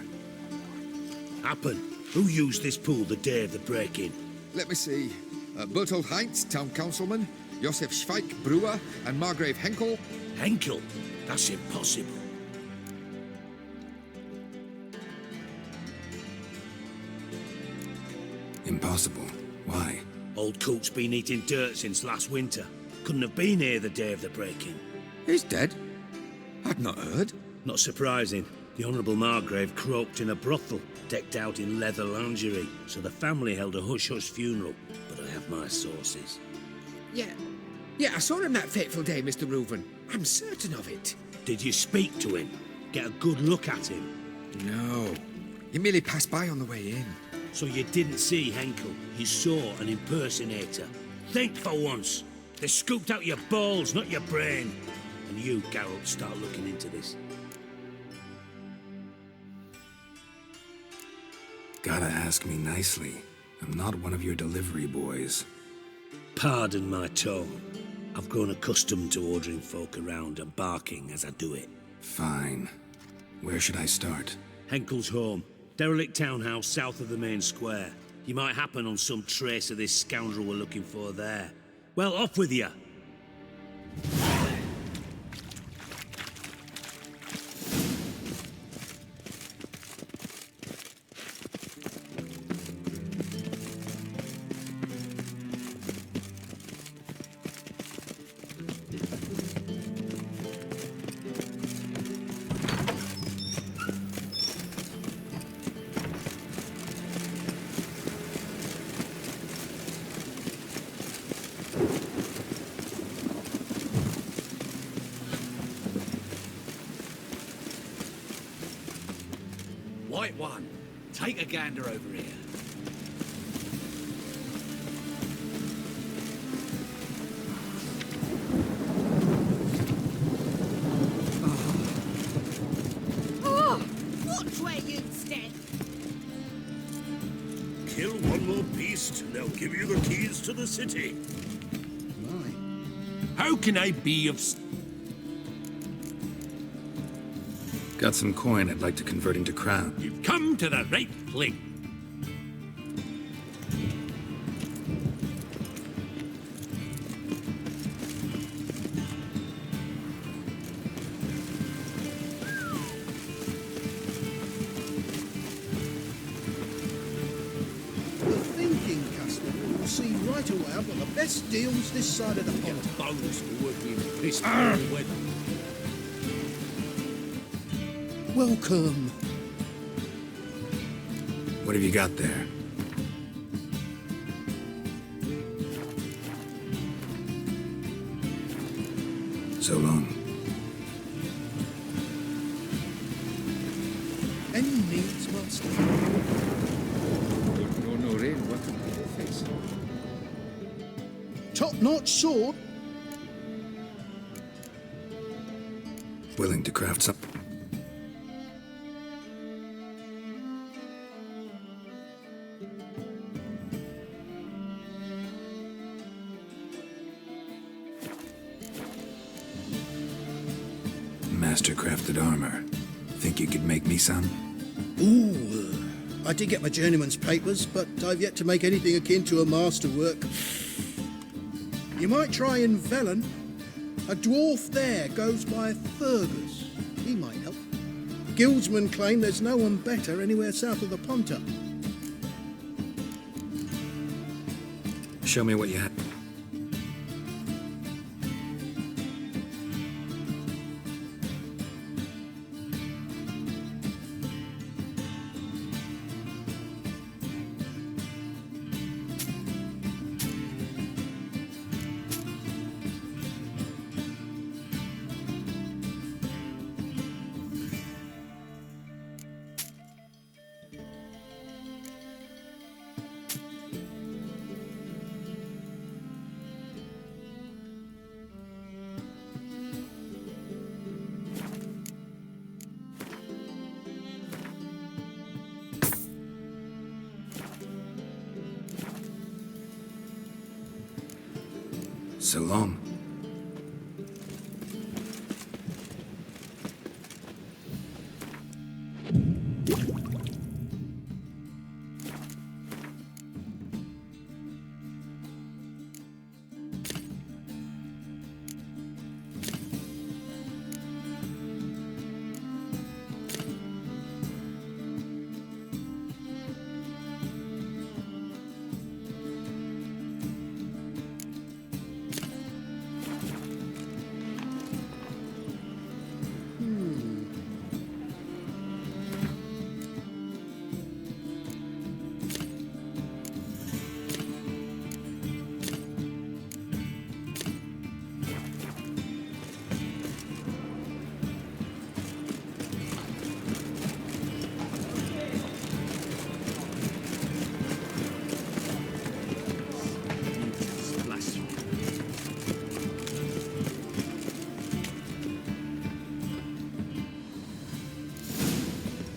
Happen. Who used this pool the day of the break-in? Let me see. Bertold Heinz, town councilman, Josef Schweik, brewer, and Margrave Henkel. Henkel? That's impossible. Impossible. Why? Old Coot's been eating dirt since last winter. Couldn't have been here the day of the break-in. He's dead? I'd not heard. Not surprising. The Honourable Margrave croaked in a brothel, decked out in leather lingerie, so the family held a hush-hush funeral. But I have my sources. Yeah, I saw him that fateful day, Mr. Reuven. I'm certain of it. Did you speak to him? Get a good look at him? No. He merely passed by on the way in. So you didn't see Henkel, you saw an impersonator. Think for once. They scooped out your balls, not your brain. And you, Geralt, start looking into this. Gotta ask me nicely. I'm not one of your delivery boys. Pardon my tone. I've grown accustomed to ordering folk around and barking as I do it. Fine. Where should I start? Henkel's home. Derelict townhouse south of the main square. You might happen on some trace of this scoundrel we're looking for there. Well, off with you! White one, take a gander over here. Oh, watch where you step. Kill one more beast, and they'll give you the keys to the city. How can I be of... Got some coin I'd like to convert into crown. You've come to the right place. The thinking customer will see right away I've got the best deals this side of the pond. Bones working pissed with. Welcome. What have you got there? So long. Any needs, master? No rain, what a beautiful face. Top-notch sword. Willing to craft some. Master-crafted armor. Think you could make me some? Ooh, I did get my journeyman's papers, but I've yet to make anything akin to a masterwork. You might try in Velen. A dwarf there goes by Fergus. He might help. Guildsmen claim there's no one better anywhere south of the Ponta. Show me what you have. So long.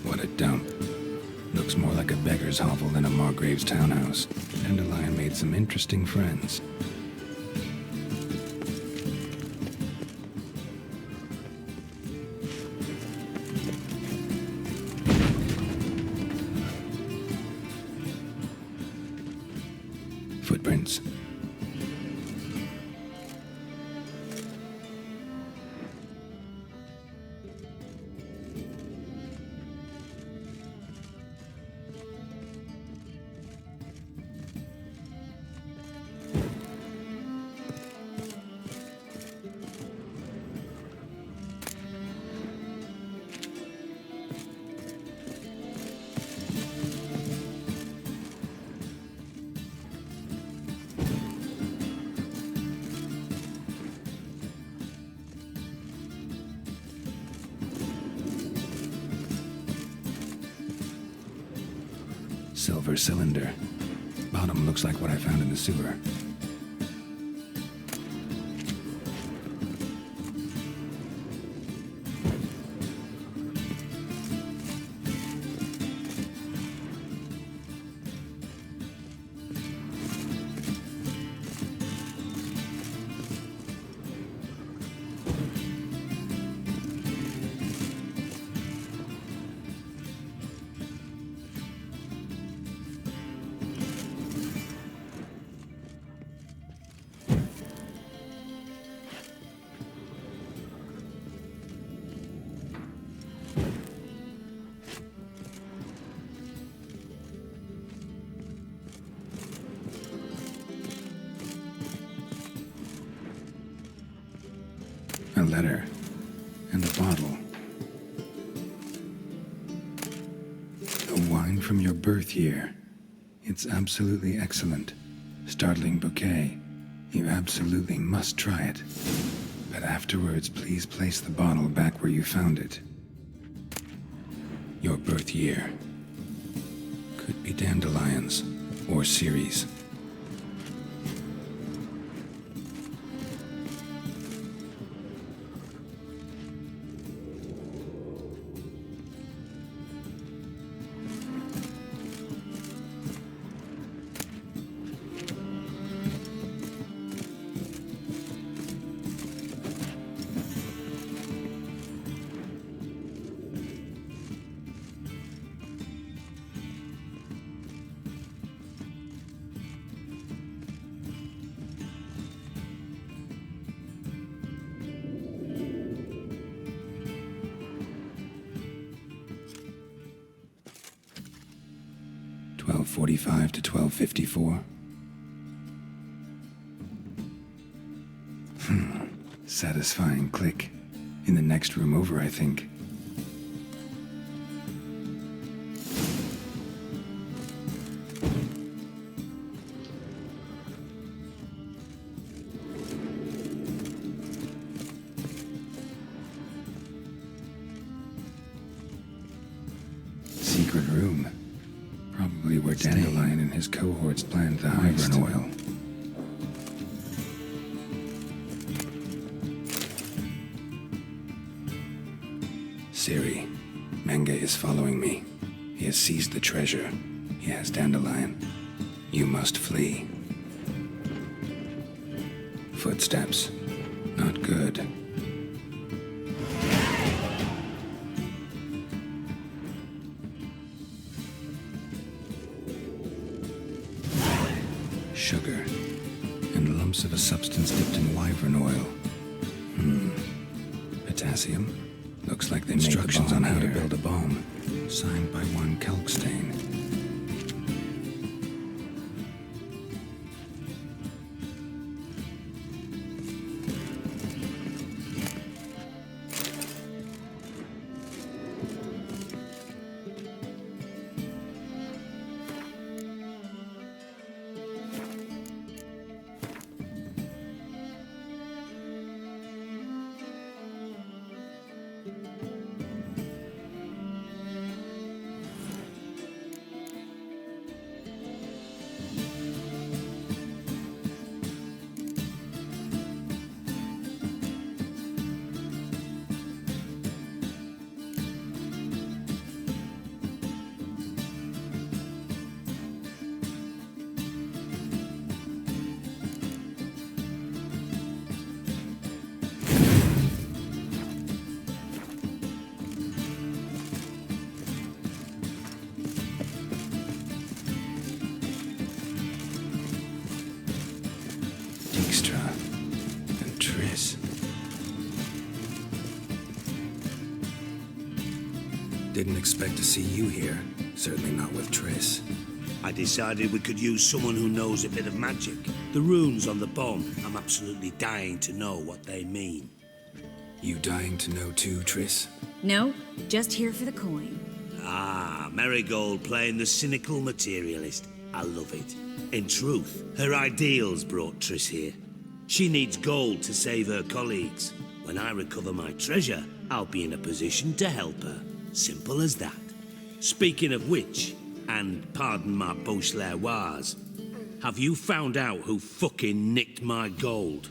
What a dump. Looks more like a beggar's hovel than a Margrave's townhouse. Dandelion made some interesting friends. Footprints. Silver cylinder. Bottom looks like what I found in the sewer. A letter. And a bottle. A wine from your birth year. It's absolutely excellent. Startling bouquet. You absolutely must try it. But afterwards, please place the bottle back where you found it. Your birth year. Could be dandelions or Ceres. .45 to 12:54. Satisfying click. In the next room over, I think. Secret room. Probably where Dandelion and his cohorts planned the heist. Oil. Siri, Menge is following me. He has seized the treasure. He has Dandelion. You must flee. footsteps. Not good. Sugar. And lumps of a substance dipped in wyvern oil. Potassium. Looks like they made instructions on how to build a bomb. Signed by one Kalkstain. And Triss. Didn't expect to see you here. Certainly not with Triss. I decided we could use someone who knows a bit of magic. The runes on the bomb, I'm absolutely dying to know what they mean. You dying to know too, Triss? No, just here for the coin. Ah, Marigold playing the cynical materialist. I love it. In truth, her ideals brought Triss here. She needs gold to save her colleagues. When I recover my treasure, I'll be in a position to help her. Simple as that. Speaking of which, and pardon my Beauclervoise, have you found out who fucking nicked my gold?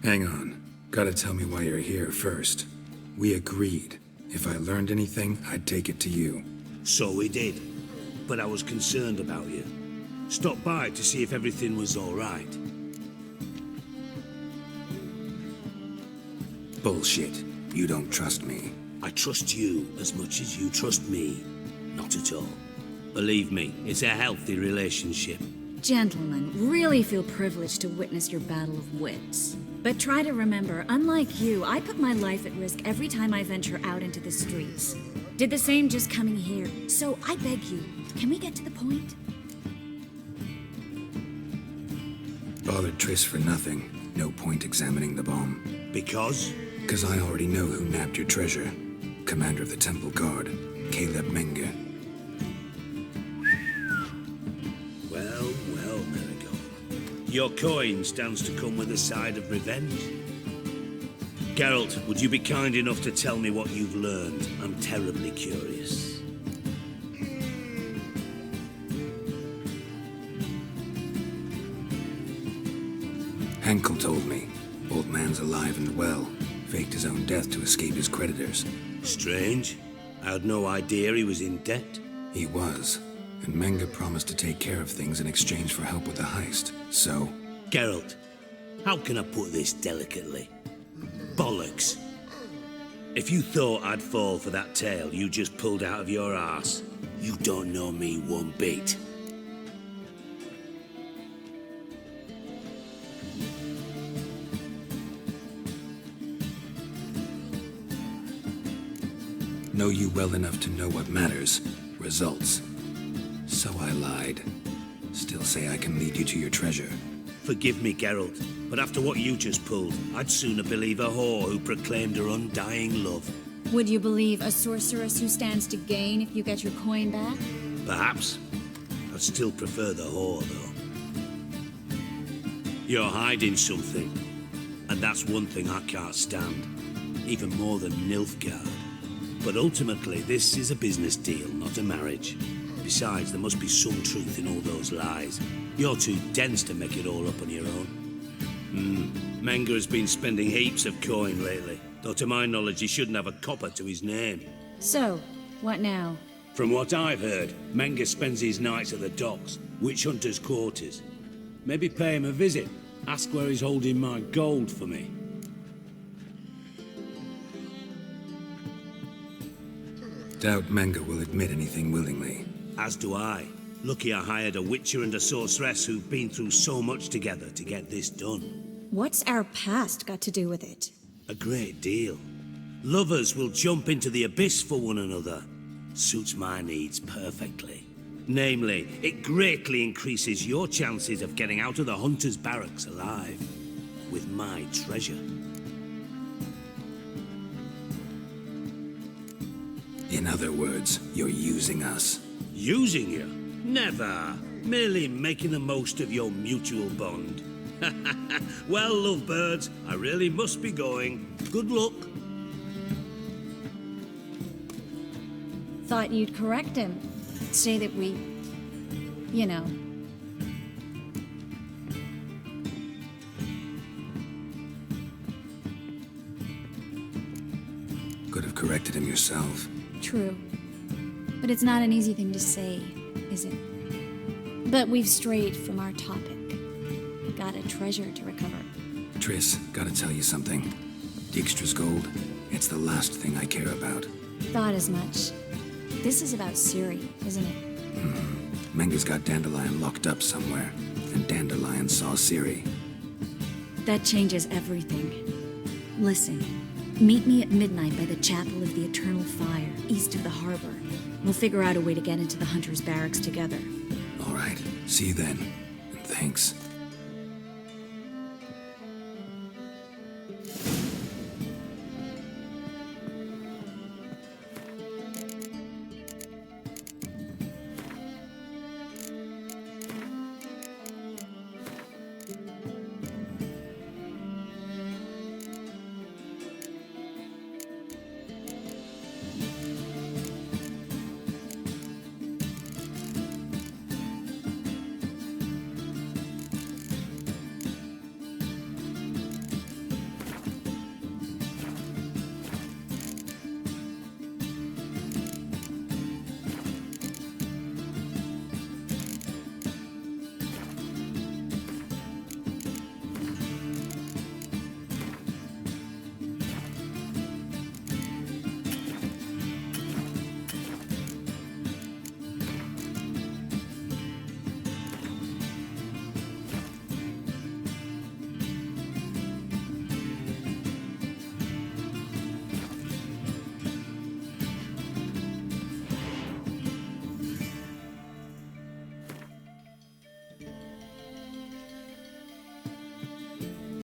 Hang on. Gotta tell me why you're here first. We agreed. If I learned anything, I'd take it to you. So we did. But I was concerned about you. Stopped by to see if everything was all right. Bullshit. You don't trust me. I trust you as much as you trust me. Not at all. Believe me, it's a healthy relationship. Gentlemen, really feel privileged to witness your battle of wits. But try to remember, unlike you, I put my life at risk every time I venture out into the streets. Did the same just coming here. So I beg you, can we get to the point? Bothered Triss for nothing. No point examining the bomb. Because? Because I already know who nabbed your treasure. Commander of the Temple Guard, Caleb Menge. Well, Marigold. Your coin stands to come with a side of revenge. Geralt, would you be kind enough to tell me what you've learned? I'm terribly curious. Henkel told me. Old man's alive and well. Faked his own death to escape his creditors. Strange. I had no idea he was in debt. He was. And Menge promised to take care of things in exchange for help with the heist. So... Geralt, how can I put this delicately? Bollocks. If you thought I'd fall for that tale you just pulled out of your arse, you don't know me one bit. Know you well enough to know what matters. Results. So I lied. Still say I can lead you to your treasure. Forgive me, Geralt, but after what you just pulled, I'd sooner believe a whore who proclaimed her undying love. Would you believe a sorceress who stands to gain if you get your coin back? Perhaps. I'd still prefer the whore, though. You're hiding something, and that's one thing I can't stand. Even more than Nilfgaard. But ultimately, this is a business deal, not a marriage. Besides, there must be some truth in all those lies. You're too dense to make it all up on your own. Menge has been spending heaps of coin lately, though to my knowledge he shouldn't have a copper to his name. So, what now? From what I've heard, Menga spends his nights at the docks, witch hunters' quarters. Maybe pay him a visit. Ask where he's holding my gold for me. Doubt Menga will admit anything willingly. As do I. Lucky I hired a witcher and a sorceress who've been through so much together to get this done. What's our past got to do with it? A great deal. Lovers will jump into the abyss for one another. Suits my needs perfectly. Namely, it greatly increases your chances of getting out of the hunter's barracks alive. With my treasure. In other words, you're using us. Using you? Never. Merely making the most of your mutual bond. Well, lovebirds, I really must be going. Good luck. Thought you'd correct him. Say that we... you know. Could have corrected him yourself. True. But it's not an easy thing to say, is it? But we've strayed from our topic. Got a treasure to recover. Triss, gotta tell you something. Dijkstra's gold, it's the last thing I care about. Thought as much. This is about Ciri, isn't it? Menga's got Dandelion locked up somewhere, and Dandelion saw Ciri. That changes everything. Listen, meet me at midnight by the Chapel of the Eternal Fire, east of the harbor. We'll figure out a way to get into the Hunter's barracks together. All right, see you then. And thanks.